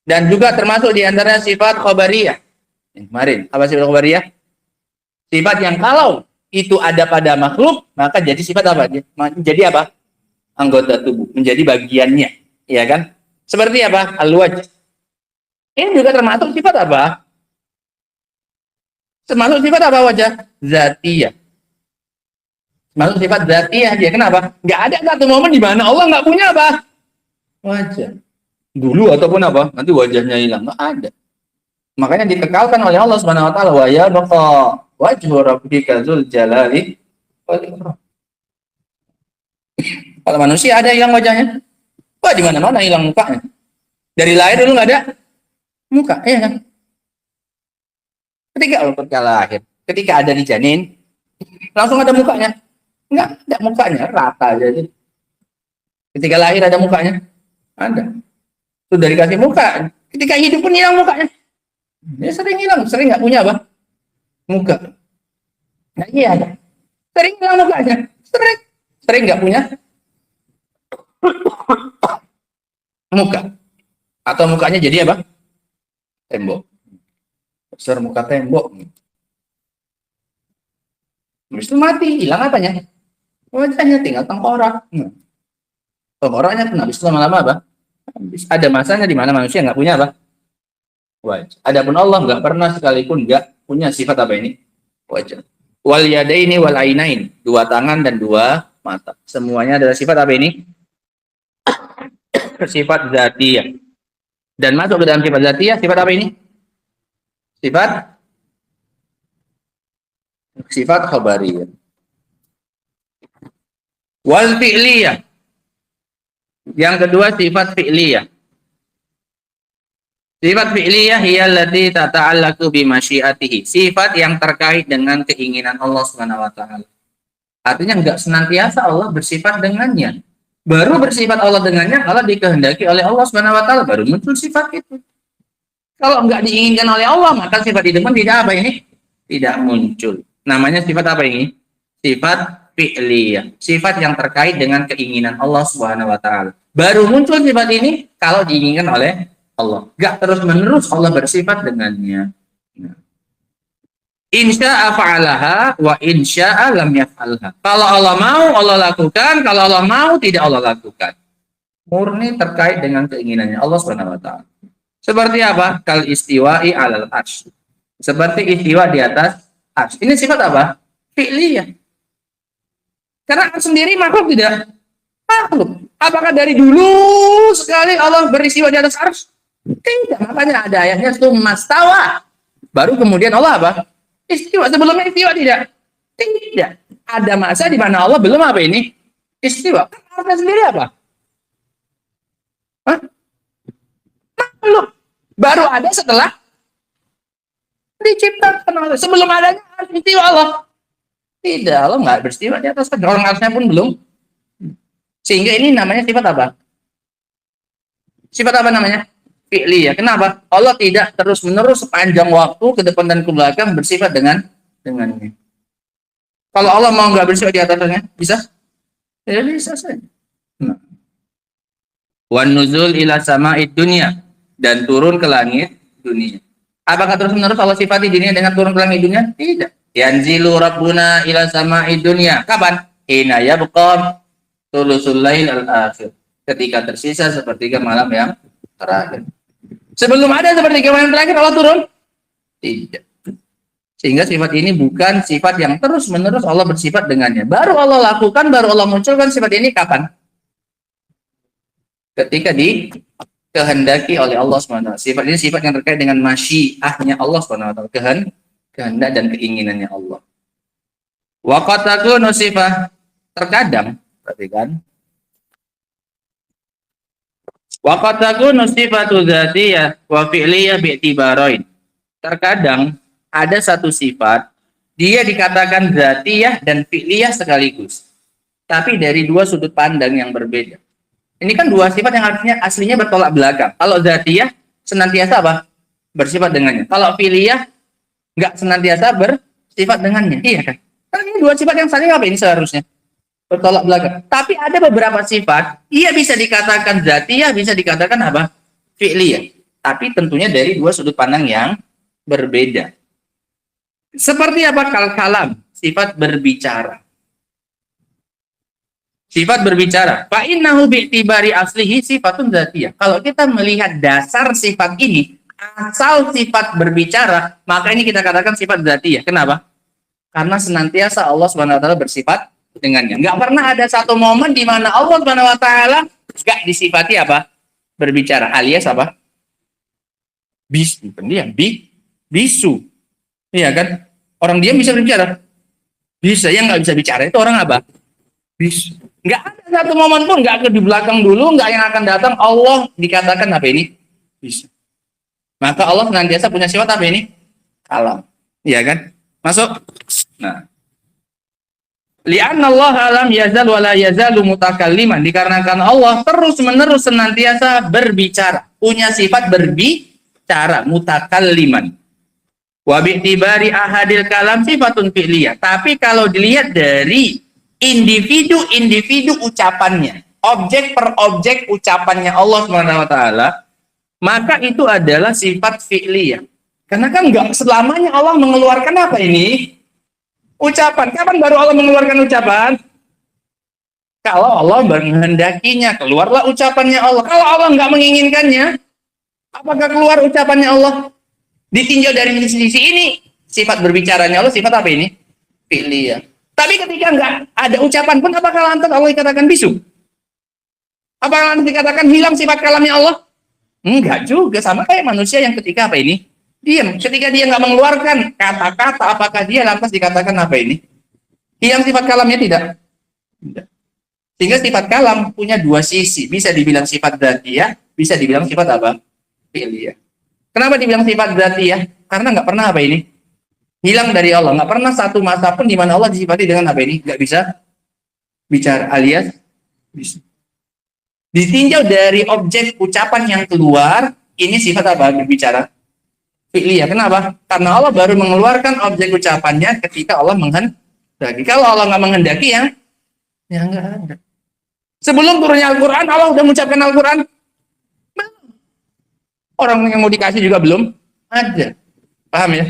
Dan juga termasuk di antaranya sifat khabariyah. Kemarin, apa sifat khabariyah? Sifat yang kalau itu ada pada makhluk, maka jadi sifat apa? Jadi apa? Anggota tubuh, menjadi bagiannya, ya kan? Seperti apa? Al-wajh. Ini juga termasuk sifat apa? Termasuk sifat apa wajah? Zatiyah. Termasuk sifat zatiyah dia. Kenapa? Nggak ada satu momen di mana Allah nggak punya apa? Wajah. Dulu ataupun apa? Nanti wajahnya hilang. Nggak ada. Makanya dikekalkan oleh Allah Subhanahu wa taala, wa ya baqa wajhu rabbika dzul jalali wal ikram. Kalau manusia ada yang wajahnya? Wah, di mana-mana hilang mukanya. Dari lahir dulu nggak ada muka, iya kan? Ketika lahir, ketika ada di janin, langsung ada mukanya. Nggak ada mukanya, rata aja. Ketika lahir ada mukanya, ada. Sudah dikasih muka, ketika hidup pun hilang mukanya. Dia sering hilang, sering nggak punya apa? Muka. Nah iya ada. Sering hilang mukanya, sering nggak punya muka. Atau mukanya jadi apa? Tembok. Besar muka tembok. Habis itu mati, hilang apanya? Wajahnya tinggal tengkorak. Tengkoraknya pun habis itu lama-lama apa? Habis. Ada masanya di mana manusia nggak punya apa? Wajah. Adapun Allah nggak pernah sekalipun nggak punya sifat apa ini? Wajah. Wal yadaini wal ainain, 2 tangan dan 2 mata. Semuanya adalah sifat apa ini? Sifat dzatiyah. Dan masuk ke dalam sifat dzatiyah, sifat apa ini? Sifat khabariyah. Wal fi'liyah. Yang kedua sifat fi'liyah. Sifat fi'liyah hiya allati tata'allaqu bi masyiatihi. Sifat yang terkait dengan keinginan Allah Subhanahu wa taala. Artinya enggak senantiasa Allah bersifat dengannya. Baru bersifat Allah dengannya kalau dikehendaki oleh Allah Subhanahu wa taala baru muncul sifat itu. Kalau enggak diinginkan oleh Allah, maka sifat itu pun tidak apa ini? Tidak muncul. Namanya sifat apa ini? Sifat fi'liyah. Sifat yang terkait dengan keinginan Allah Subhanahu wa taala. Baru muncul sifat ini kalau diinginkan oleh Allah. Enggak terus-menerus Allah bersifat dengannya. Insya'a fa'alaha wa insya'a lam yaf'alha. Kalau Allah mau, Allah lakukan. Kalau Allah mau, tidak Allah lakukan. Murni terkait dengan keinginannya Allah Subhanahu wa taala. Seperti apa? Kal istiwa'i 'alal arsy. Seperti istiwa di atas arsy. Ini sifat apa? Fi'liyah. Karena sendiri makhluk tidak makhluk. Apakah dari dulu sekali Allah beristiwa di atas arsy? Tidak. Makanya ada ayatnya tsummastawa. Baru kemudian Allah apa? Istiwa. Sebelumnya istiwa tidak? Tidak. Ada masa di mana Allah belum apa ini? Istiwa. Artinya sendiri apa? Hah? Makhluk. Baru ada setelah diciptakan. Sebelum adanya istiwa Allah. Tidak. Allah nggak beristiwa di atas. Orang arsnya pun belum. Sehingga ini namanya sifat apa? Sifat apa namanya? Fi'liyah. Kenapa? Allah tidak terus-menerus sepanjang waktu ke depan dan ke belakang bersifat dengannya. Kalau Allah mau nggak bersifat di atasnya, bisa? Ya bisa saja. Nah. Wan nuzul ila sama'id dunya, dan turun ke langit dunia. Apakah terus-menerus Allah sifati dunia dengan turun ke langit dunia? Tidak. Yanzilu rabbuna ila sama'id dunya. Kapan? Hina yabqa thulusul lail al-akhir. Ketika tersisa sepertiga malam yang terakhir. Sebelum ada sepertiga malam terakhir Allah turun? Tidak. Sehingga sifat ini bukan sifat yang terus-menerus Allah bersifat dengannya. Baru Allah lakukan, baru Allah munculkan sifat ini kapan? Ketika dikehendaki oleh Allah SWT. Sifat ini sifat yang terkait dengan masyiahnya Allah SWT. Kehendak dan keinginannya Allah. Wa qad takunu sifah. Terkadang, perhatikan. Wa qad takunu sifatu dzatiyah wa fi'liyah bi'tibarain. Terkadang ada satu sifat dia dikatakan dzatiyah dan fi'liyah sekaligus. Tapi dari 2 sudut pandang yang berbeda. Ini kan 2 sifat yang artinya aslinya bertolak belakang. Kalau dzatiyah senantiasa apa? Bersifat dengannya. Kalau fi'liyah enggak senantiasa bersifat dengannya. Iya kan? Kan ini 2 sifat yang saling apa ini seharusnya? Bertolak belakang. Tapi ada beberapa sifat, ia bisa dikatakan dzatiyah, bisa dikatakan apa? Fi'liyah. Tapi tentunya dari 2 sudut pandang yang berbeda. Seperti apa? Kal-kalam, sifat berbicara. Sifat berbicara. Fa innahu bi'tibari aslihi sifatun dzatiyah. Kalau kita melihat dasar sifat ini, asal sifat berbicara, maka ini kita katakan sifat dzatiyah. Kenapa? Karena senantiasa Allah Subhanahu wa taala bersifat dengannya. Enggak pernah ada satu momen di mana Allah Subhanahu wa taala enggak disifati apa? Berbicara, alias apa? Pendiam, bisu. Iya kan? Orang diam bisa berbicara. Bisa, yang nggak bisa bicara itu orang apa? Bisa. Nggak ada satu momen pun nggak ke di belakang dulu, nggak yang akan datang Allah dikatakan apa ini? Bisa. Maka Allah senantiasa punya sifat apa ini? Kalam. Iya kan? Masuk? Nah. Li'anna Allah alam yazal wa la yazalu mutakalliman. Dikarenakan Allah terus-menerus senantiasa berbicara. Punya sifat berbicara. Mutakalliman. Wa bi'tibari ahadil kalam sifatun fi'liyah. Tapi kalau dilihat dari individu-individu ucapannya, objek per objek ucapannya Allah SWT, maka itu adalah sifat fi'liyah. Karena kan nggak selamanya Allah mengeluarkan apa ini? Ucapan. Kapan baru Allah mengeluarkan ucapan? Kalau Allah menghendakinya, keluarlah ucapannya Allah. Kalau Allah nggak menginginkannya, apakah keluar ucapannya Allah? Ditinjau dari sisi ini, sifat berbicaranya Allah, sifat apa ini? Fi'liyah. Tapi ketika nggak ada ucapan pun, apakah lantas Allah dikatakan bisu? Apakah lantas dikatakan hilang sifat kalamnya Allah? Enggak juga, sama kayak manusia yang ketika apa ini? Diam. Ketika dia nggak mengeluarkan kata-kata, apakah dia lantas dikatakan apa ini? Hilang sifat kalamnya tidak? Tidak. Sehingga sifat kalam punya dua sisi. Bisa dibilang sifat dzatiyah, bisa dibilang sifat apa? Fi'liyah. Kenapa dibilang sifat dzatiyah? Karena nggak pernah apa ini? Hilang dari Allah. Nggak pernah satu masa pun di mana Allah disifati dengan apa ini? Nggak bisa bicara, alias bisa. Ditinjau dari objek ucapan yang keluar, ini sifat apa? Berbicara. Fi'liyah. Kenapa? Karena Allah baru mengeluarkan objek ucapannya ketika Allah menghendaki. Kalau Allah nggak menghendaki, ya nggak ada. Sebelum turunnya Al-Quran, Allah udah mengucapkan Al-Quran. Orang yang mau dikasih juga belum ada. Paham ya?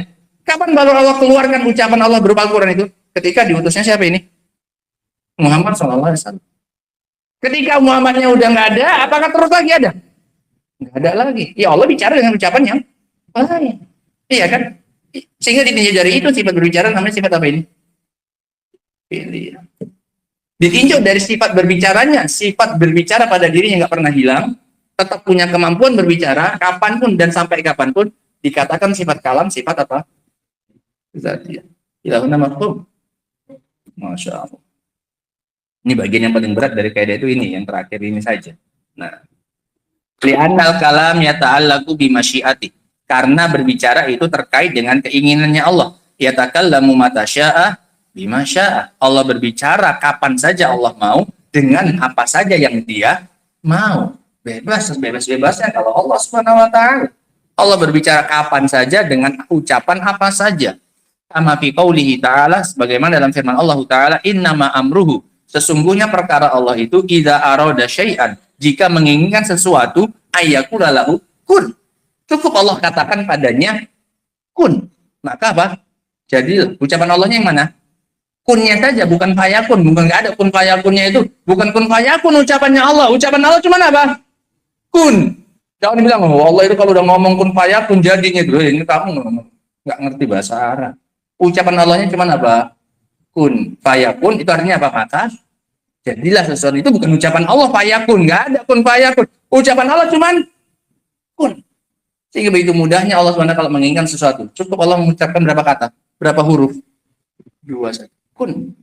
Kapan baru Allah keluarkan ucapan Allah berupa Al-Quran itu? Ketika diutusnya siapa ini? Muhammad SAW. Ketika Muhammadnya udah nggak ada, apakah terus lagi ada? Nggak ada lagi. Ya Allah bicara dengan ucapan yang lain. Iya kan? Sehingga ditinjau dari itu sifat berbicara namanya sifat apa ini? Fi'liyah. Ditinjau dari sifat berbicaranya, sifat berbicara pada dirinya nggak pernah hilang, tetap punya kemampuan berbicara kapanpun dan sampai kapanpun, dikatakan sifat kalam, sifat apa? Dzatiyah. Ilahuna mafhum. Masya Allah. Ini bagian yang paling berat dari kaidah itu ini, yang terakhir ini saja. Nah, li'annal kalam yata'allaqu bimasyiati. Karena berbicara itu terkait dengan keinginannya Allah. Yatakallamu mata sya'a bima sya'a. Allah berbicara kapan saja Allah mau, dengan apa saja yang dia mau. Bebas, bebas-bebasnya kalau Allah Subhanahu wa taala. Allah berbicara kapan saja dengan ucapan apa saja. Kama fi qoulihi ta'ala, sebagaimana dalam firman Allah taala, innama amruhu, sesungguhnya perkara Allah itu idza arada syai'an, jika menginginkan sesuatu, ayyakula lahu kun. Cukup Allah katakan padanya kun. Maka apa? Jadi ucapan Allahnya yang mana? Kunnya saja, bukan fayakun. Bukan nggak ada kun fayakunnya itu. Bukan kun fayakun ucapannya Allah. Ucapan Allah cuma apa? Kun. Jangan bilang, oh Allah itu kalau udah ngomong kun fayakun jadinya dulu. Ini kamu nggak ngerti bahasa Arab. Ucapan Allahnya cuma apa? Kun fayakun. Itu artinya apa? Maka jadilah sesuatu. Itu bukan ucapan Allah fayakun. Nggak ada kun fayakun. Ucapan Allah cuma kun. Sehingga begitu mudahnya Allah SWT kalau menginginkan sesuatu. Cukup Allah mengucapkan berapa kata? Berapa huruf? 2 saja. Kun.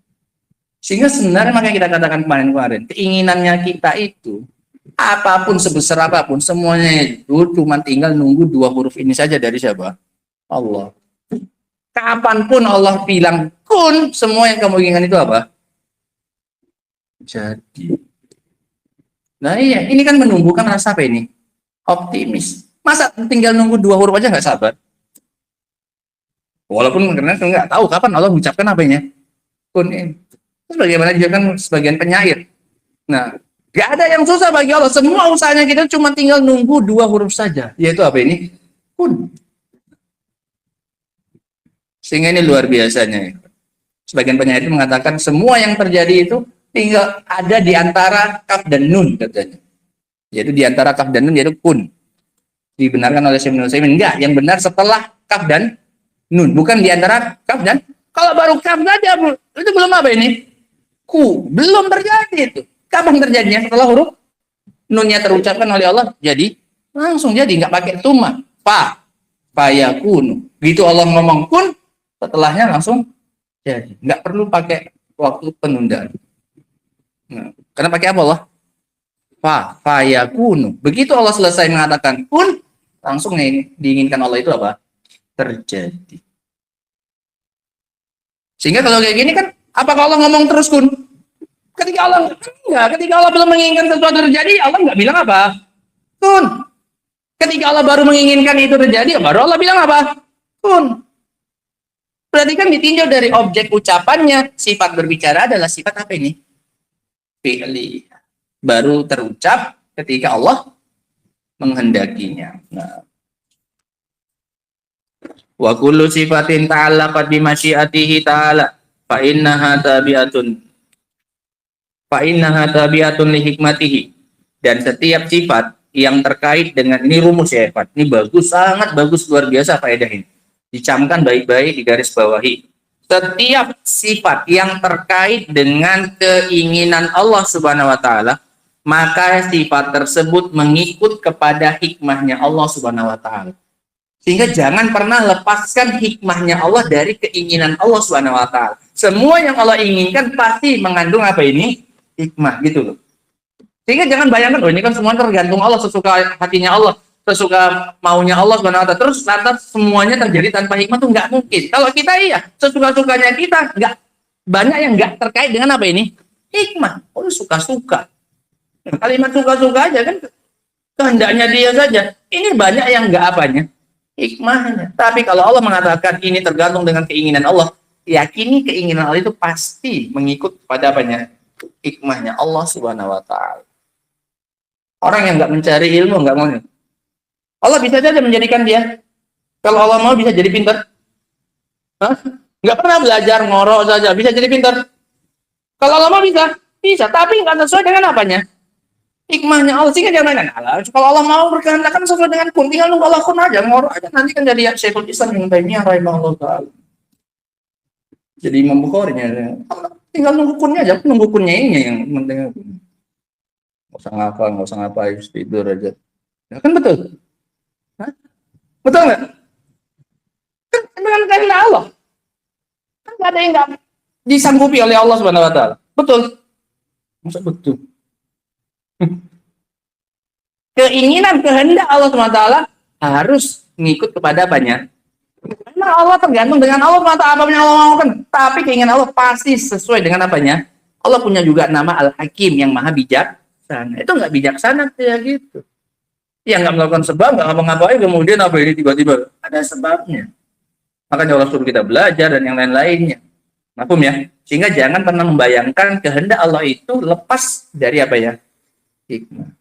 Sehingga sebenarnya makanya kita katakan kemarin, keinginannya kita itu, apapun sebesar apapun, semuanya itu cuma tinggal nunggu 2 huruf ini saja dari siapa? Allah. Kapanpun Allah bilang kun, semua yang kamu inginkan itu apa? Jadi. Nah iya, ini kan menumbuhkan rasa apa ini? Optimis. Masa tinggal nunggu 2 huruf aja nggak sabar? Walaupun karena nggak tahu kapan Allah mengucapkan apa ini? Kun ini. Terus bagaimana dia kan sebagian penyair. Nah, nggak ada yang susah bagi Allah. Semua usahanya kita cuma tinggal nunggu 2 huruf saja. Yaitu apa ini? Kun. Sehingga ini luar biasanya. Sebagian penyair itu mengatakan semua yang terjadi itu tinggal ada di antara kaf dan nun katanya. Yaitu di antara kaf dan nun yaitu kun. Dibenarkan oleh Syekh Nusaimin. Enggak, yang benar setelah kaf dan nun, bukan di antara kaf dan. Kalau baru kaf saja itu belum apa ini? Ku, belum terjadi itu. Kapan terjadinya? Setelah huruf nunnya terucapkan oleh Allah, jadi langsung jadi, nggak pakai tuma. Fayakunu. Begitu Allah ngomong kun, setelahnya langsung jadi. Nggak perlu pakai waktu penundaan. Nah, karena pakai apa Allah? Fayakunu. Begitu Allah selesai mengatakan kun, langsung nih diinginkan Allah itu apa? Terjadi. Sehingga kalau kayak gini kan, apakah Allah ngomong terus kun? Ketika Allah belum menginginkan sesuatu terjadi, Allah nggak bilang apa? Kun. Ketika Allah baru menginginkan itu terjadi, baru Allah bilang apa? Kun. Berarti kan ditinjau dari objek ucapannya, sifat berbicara adalah sifat apa ini? Fi'li. Baru terucap ketika Allah menghendakinya. Nah. Wa kullu sifatin ta'allaqat bi masyiatihi ta'ala fa innaha tabi'atun li hikmatihi. Dan setiap sifat yang terkait dengan, ini rumus ya Pak. Ini bagus, sangat bagus, luar biasa faedah ini. Dicamkan baik-baik di garis bawahi. Setiap sifat yang terkait dengan keinginan Allah Subhanahu wa taala, maka sifat tersebut mengikut kepada hikmahnya Allah Subhanahu wa taala. Sehingga jangan pernah lepaskan hikmahnya Allah dari keinginan Allah Subhanahu wa taala. Semua yang Allah inginkan pasti mengandung apa ini? Hikmah gitu loh. Sehingga jangan bayangkan, oh ini kan semua tergantung Allah, sesuka hatinya Allah, sesuka maunya Allah Subhanahu wa taala. Terus lantas semuanya terjadi tanpa hikmah, tuh nggak mungkin. Kalau kita iya, sesuka-sukanya kita, nggak banyak yang nggak terkait dengan apa ini? Hikmah. Oh suka-suka. Kalimat suka-suka aja kan kehendaknya dia saja. Ini banyak yang nggak apanya? Hikmahnya. Tapi kalau Allah mengatakan ini tergantung dengan keinginan Allah, yakini keinginan Allah itu pasti mengikut pada apanya? Hikmahnya Allah Subhanahu wa taala. Orang yang nggak mencari ilmu, nggak mau. Allah bisa saja menjadikan dia. Kalau Allah mau bisa jadi pintar. Hah? Nggak pernah belajar, ngorok saja bisa jadi pintar. Kalau Allah mau bisa, tapi nggak sesuai dengan apanya? Hikmahnya Allah. Sehingga jangan Allah. Kalau Allah mau berkehendak kan sesuai dengan kun, tinggal nunggu Allah kun aja, ngorok aja. Nanti kan jadi Syekhul Islam yang Taimiyah rahimahullah taala. Jadi Imam Bukhari-nya. Tinggal nunggu kunnya aja, nunggu kunnya ini yang penting. Nggak usah ngapa, nggak usah ngapain, tidur aja. Ya, kan betul? Hah? Betul nggak? Kan dengan kehendak Allah. Kan nggak ada yang nggak disanggupi oleh Allah Subhanahu wa taala. Betul? Masa betul? Keinginan kehendak Allah Subhanahu wa taala harus mengikut kepada apanya? Karena Allah tergantung dengan Allah SWT, apa yang Allah mau kan. Tapi keinginan Allah pasti sesuai dengan apanya. Allah punya juga nama Al-Hakim yang maha bijaksana. Itu nggak bijaksana ya gitu. Yang nggak melakukan sebab, nggak ngapa-ngapain, kemudian apa ini tiba-tiba ada sebabnya. Makanya Allah suruh kita belajar dan yang lain-lainnya. Maklum ya. Sehingga jangan pernah membayangkan kehendak Allah itu lepas dari apa ya? Hikmah.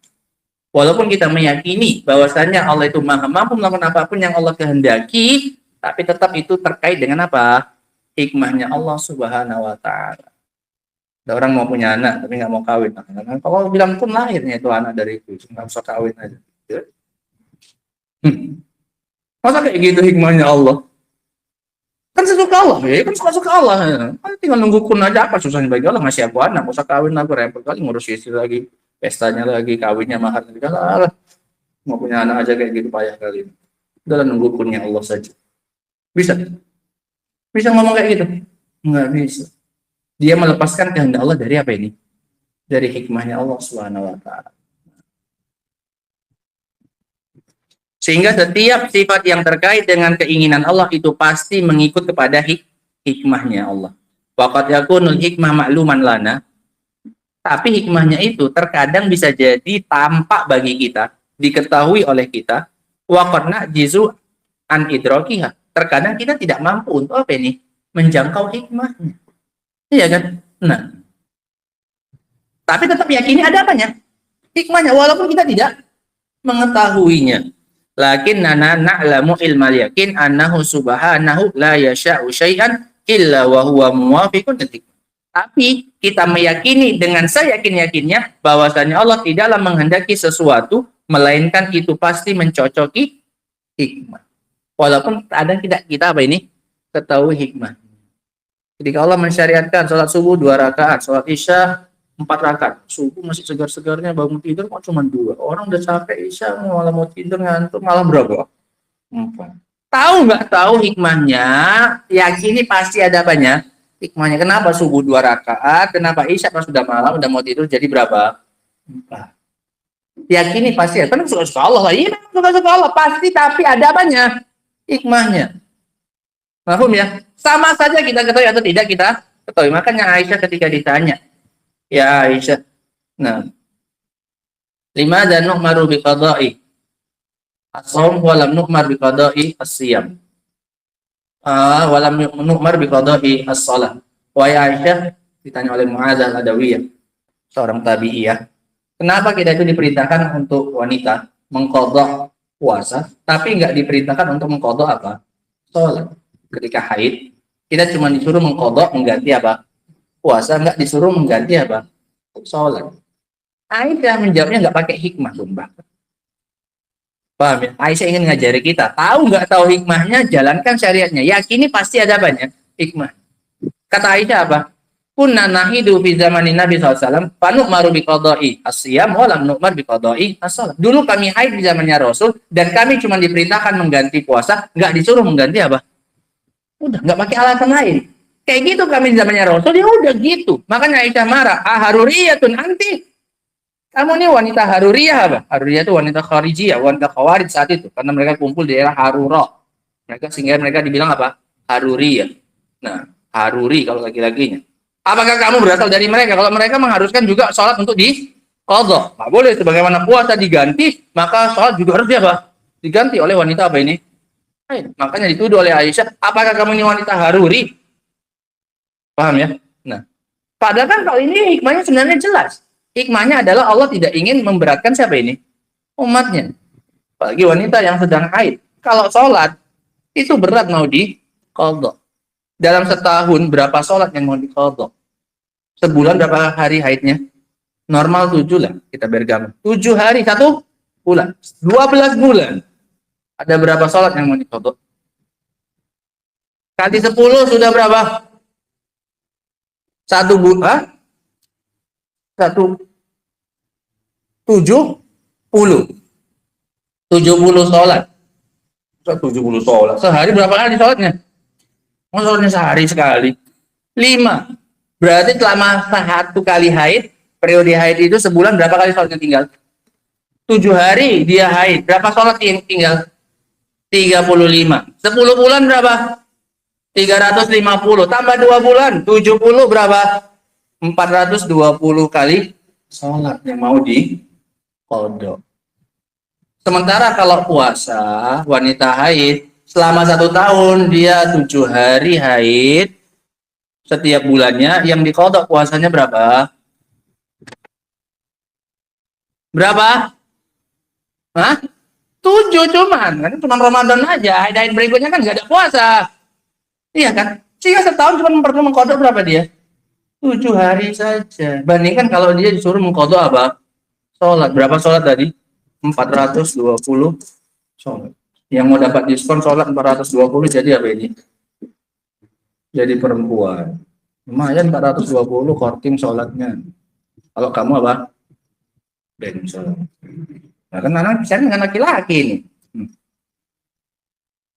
Walaupun kita meyakini bahwasannya Allah itu maha mampu melakukan apapun yang Allah kehendaki, tapi tetap itu terkait dengan apa? Hikmahnya Allah Subhanahu wa taala. Ada orang mau punya anak tapi nggak mau kawin. Nah, kalau bilang pun lahirnya itu anak dari itu, nggak usah kawin aja. Masa kayak gitu hikmahnya Allah? Kan sesuka Allah, ya kan suka-suka Allah. Tinggal nunggu kun aja, apa susahnya bagi Allah ngasih aku anak, nggak usah kawin aku, repot kali ngurus istri lagi, pestanya lagi, kawinnya mahal lagi. Kalah. Mau punya anak aja kayak gitu payah kali. Udah nunggu kunnya Allah saja. Bisa? Bisa ngomong kayak gitu? Nggak bisa. Dia melepaskan kehendak Allah dari apa ini? Dari hikmahnya Allah Subhanahu wa taala. Sehingga setiap sifat yang terkait dengan keinginan Allah itu pasti mengikut kepada hikmahnya Allah. Waqad yakunul hikmah ma'luman lana. Tapi hikmahnya itu terkadang bisa jadi tampak bagi kita, diketahui oleh kita. Waqad na'jizu an idrakiha. Terkadang kita tidak mampu untuk apa ini? Menjangkau hikmahnya. Iya kan? Nah. Tapi tetap yakini ada apanya? Hikmahnya, walaupun kita tidak mengetahuinya. Lakinnana na'lamu ilmal yakin annahu subhanahu la yasha'u syai'an illa wa huwa muwafiqun litik. Tapi kita meyakini dengan seyakin-yakinnya bahwasanya Allah tidaklah menghendaki sesuatu melainkan itu pasti mencocoki hikmah. Walaupun kadang tidak kita apa ini ketahui hikmah. Ketika Allah mensyariatkan sholat subuh 2 rakaat, sholat isya 4 rakaat, subuh masih segar-segarnya, bangun tidur kok cuma 2. Orang udah capek isya malah mau tidur ngantuk, malah berapa? 4. Tahu nggak tahu hikmahnya? Yakini pasti ada apanya? Hikmahnya kenapa subuh 2 rakaat, kenapa isya pas sudah malam, udah mau tidur jadi berapa? 4. Yakini pasti ya, kan suka-suka Allah lah. Iya, suka-suka Allah pasti, tapi ada apanya? Hikmahnya. Paham ya? Sama saja kita ketahui atau tidak kita ketahui. Makanya Aisyah ketika ditanya, ya Aisyah, nah, lima dan nu'maru biqada'i as-shaum wa lam nu'mar biqada'i as-siyam. Walam nu'mar biqada'i as-shalah. Wahai Aisyah, ditanya oleh Mu'adzah al-Adawiyah, seorang tabi'iyah, kenapa kita itu diperintahkan untuk wanita mengqadha puasa, tapi enggak diperintahkan untuk mengqadha apa? Salat. Ketika haid, kita cuma disuruh mengqadha mengganti apa? Puasa, enggak disuruh mengganti apa? Salat. Aisyah menjawabnya enggak pakai hikmah, Mbak. Paham ya? Aisyah ingin ngajari kita, tahu nggak tahu hikmahnya, jalankan syariatnya. Yakini pasti ada banyak hikmah. Kata Aisyah apa? Kunna nahidu fi zamanin Nabi SAW, fanu'maru biqada'i as-siyam wa lam nu'mar biqada'i as-shalah. Dulu kami haid di zamannya Rasul, dan kami cuma diperintahkan mengganti puasa, nggak disuruh mengganti apa? Udah, nggak pakai alasan lain. Kayak gitu kami di zamannya Rasul, ya udah gitu. Makanya Aisyah marah, haruriyatun anti. Kamu ini wanita Haruriyah apa? Haruriyah itu wanita Kharijiyah, wanita Khawarij saat itu. Karena mereka kumpul di daerah Harura. Sehingga mereka dibilang apa? Haruriyah. Nah, Haruri kalau laki-lakinya. Apakah kamu berasal dari mereka? Kalau mereka mengharuskan juga sholat untuk diqadha. Nggak boleh, sebagaimana puasa diganti, maka sholat juga harus apa? Diganti oleh wanita apa ini? Makanya dituduh oleh Aisyah, apakah kamu ini wanita Haruri? Paham ya? Nah, padahal kan kalau ini hikmahnya sebenarnya jelas. Hikmahnya adalah Allah tidak ingin memberatkan siapa ini? Umatnya. Apalagi wanita yang sedang haid. Kalau sholat, itu berat mau diqadha. Dalam setahun, berapa sholat yang mau diqadha? Sebulan berapa hari haidnya? Normal 7 lah, kita bergambar. 7 hari, 1 bulan. 12 bulan. Ada berapa sholat yang mau diqadha? Kali 10 sudah berapa? 1 bulan. 70 sholat. 70 sholat. Sehari berapa kali sholatnya? Sholatnya sehari sekali. 5. Berarti selama 1 kali haid, periode haid itu sebulan berapa kali sholatnya tinggal? 7 hari dia haid. Berapa sholat yang tinggal? 35. 10 bulan berapa? 350. Tambah 2 bulan. 70 berapa? 420 kali sholat yang mau diqadha. Sementara kalau puasa, wanita haid, selama 1 tahun dia 7 hari haid, setiap bulannya yang diqadha puasanya berapa? Berapa? Hah? 7 cuman. Kan cuma Ramadan aja, haid berikutnya kan nggak ada puasa. Iya kan? Sehingga setahun cuma perlu mengqadha berapa dia? 7 hari saja. Bandingkan kalau dia disuruh mengqadha apa? Sholat. Berapa sholat tadi? 420 sholat. Yang mau dapat diskon sholat 420 jadi apa ini? Jadi perempuan. Lumayan 420 korting sholatnya. Kalau kamu apa? Bensul. Nah kan anak bisa dengan laki-laki ini.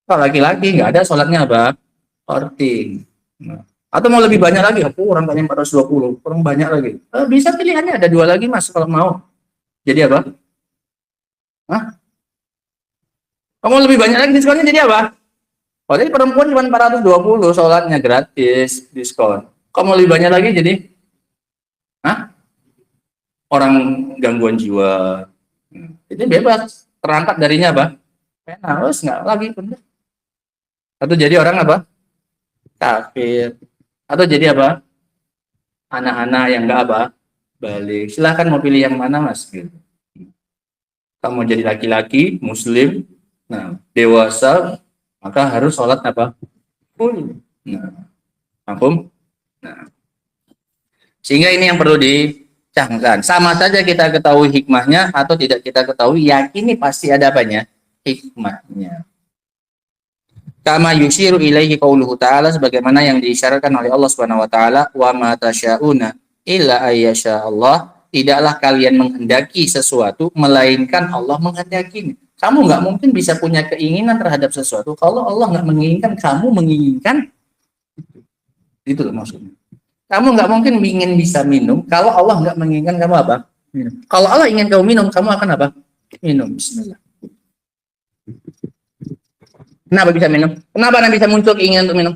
Kalau laki-laki nggak ada sholatnya apa? Korting. Nah. Atau mau lebih banyak lagi, kurang banyak 420, kurang banyak lagi. Bisa pilihannya ada 2 lagi mas kalau mau. Jadi apa? Hah? Kamu lebih banyak lagi diskonnya jadi apa? Oh, jadi perempuan cuma 420 sholatnya gratis diskon. Kamu lebih banyak lagi jadi? Hah? Orang gangguan jiwa. Jadi bebas, terangkat darinya apa? Harus nggak lagi. Atau jadi orang apa? Kafir. Atau jadi apa? Anak-anak yang enggak apa? Balik. Silahkan mau pilih yang mana mas? Gitu. Kamu jadi laki-laki, muslim, nah dewasa, maka harus sholat apa? Nah, paham? Nah, sehingga ini yang perlu dicangkan. Sama saja kita ketahui hikmahnya atau tidak kita ketahui, yakini pasti ada apanya? Hikmahnya. Kama yushiru ilaihi qauluhu ta'ala, sebagaimana yang diisyaratkan oleh Allah Subhanahu wa taala, wa ma tasyauna illa ayyasha Allah, tidaklah kalian menghendaki sesuatu melainkan Allah menghendakinya. Kamu nggak mungkin bisa punya keinginan terhadap sesuatu kalau Allah nggak menginginkan kamu menginginkan. Itu loh maksudnya. Kamu nggak mungkin ingin bisa minum kalau Allah nggak menginginkan kamu apa? Minum. Kalau Allah ingin kamu minum, kamu akan apa? Minum. Bismillah. Kenapa bisa minum? Kenapa Anda bisa muncul keinginan untuk minum?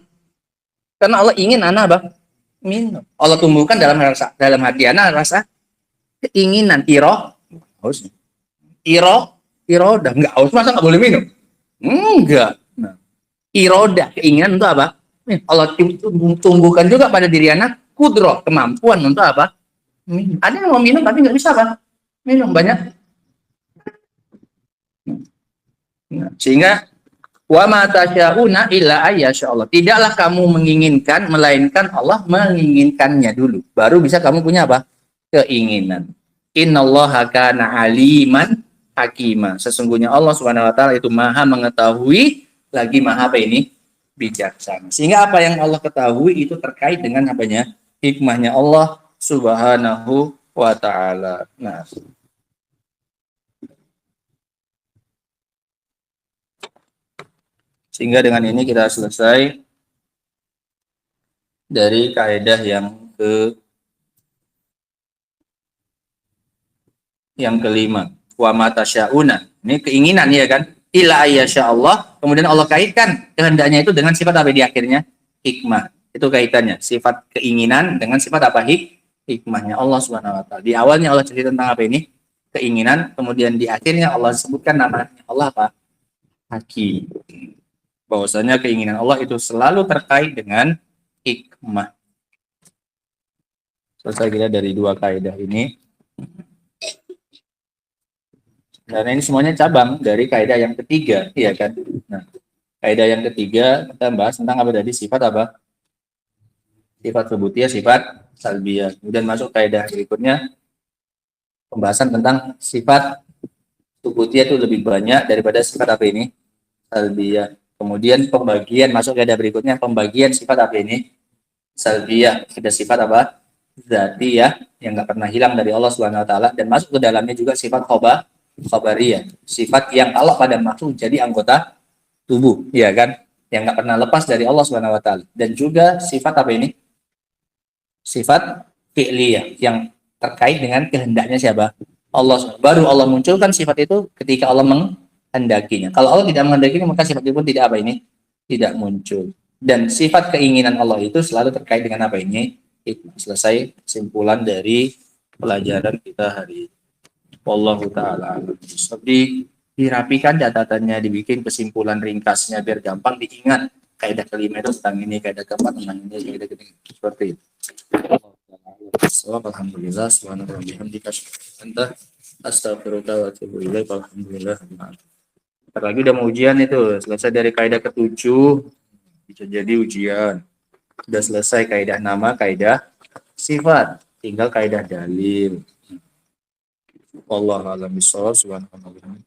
Karena Allah ingin Anda apa? Minum. Allah tumbuhkan dalam hati Anda rasa keinginan haus. Iroda nggak haus, masa nggak boleh minum? Enggak. Nah, iroda keinginan untuk apa? Allah tumbuhkan juga pada diri anak kudroh, kemampuan untuk apa? Minum. Ada yang mau minum tapi nggak bisa apa? Minum banyak. Nah, sehingga wa ma tasyauna illa ayyasha Allah. Tidaklah kamu menginginkan melainkan Allah menginginkannya dulu. Baru bisa kamu punya apa? Keinginan. Innallaha kana aliman hakima. Sesungguhnya Allah Subhanahu wa taala itu Maha mengetahui lagi Maha apa ini? Bijaksana. Sehingga apa yang Allah ketahui itu terkait dengan apanya? Hikmahnya Allah Subhanahu wa taala. Nah, sehingga dengan ini kita selesai dari kaidah yang kelima. Wa ma tasyauna. Ini keinginan ya kan? Illa ayyasha Allah. Kemudian Allah kaitkan kehendaknya itu dengan sifat apa di akhirnya? Hikmah. Itu kaitannya. Sifat keinginan dengan sifat apa? Hikmahnya Allah Subhanahu wa taala. Di awalnya Allah cerita tentang apa ini? Keinginan, kemudian di akhirnya Allah sebutkan namanya Allah apa? Hakim. Bahwasanya keinginan Allah itu selalu terkait dengan hikmah. Selesai kita dari dua kaidah ini. Dan ini semuanya cabang dari kaidah yang ketiga, iya kan? Nah, kaidah yang ketiga kita bahas tentang apa tadi? Sifat apa? Sifat subutiyah, sifat salbiyah. Kemudian masuk kaidah berikutnya, pembahasan tentang sifat subutiyah itu lebih banyak daripada sifat apa ini? Salbiyah. Kemudian pembagian, masuk kaidah berikutnya, pembagian sifat apa ini? Salbiyah. Ada sifat apa? Zatiyah yang nggak pernah hilang dari Allah Subhanahu wa taala, dan masuk ke dalamnya juga sifat khabariyah, sifat yang kalau pada makhluk jadi anggota tubuh, ya kan, yang nggak pernah lepas dari Allah Subhanahu wa taala. Dan juga sifat apa ini? Sifat fi'liyah yang terkait dengan kehendaknya siapa? Allah. Baru Allah munculkan sifat itu ketika Allah menghendakinya. Kalau Allah tidak menghendakinya, maka sifat itu pun tidak apa ini? Tidak muncul. Dan sifat keinginan Allah itu selalu terkait dengan apa ini? Selesai kesimpulan dari pelajaran kita hari ini. Wallahu ta'ala. Seperti dirapikan catatannya, dibikin kesimpulan ringkasnya biar gampang diingat. Kaidah kelima itu tentang ini, kaidah keempat tentang ini, kaidah ketiga seperti itu. Alhamdulillah, subhanallah, bihamdika, anta astaghfiruka wa atubu ilaik. Alhamdulillah. Bentar lagi udah mau ujian itu, selesai dari kaidah ketujuh, bisa jadi ujian. Sudah selesai kaidah nama, kaidah sifat, tinggal kaidah dalil. Wallahu a'lam bishawab. Subhanallah.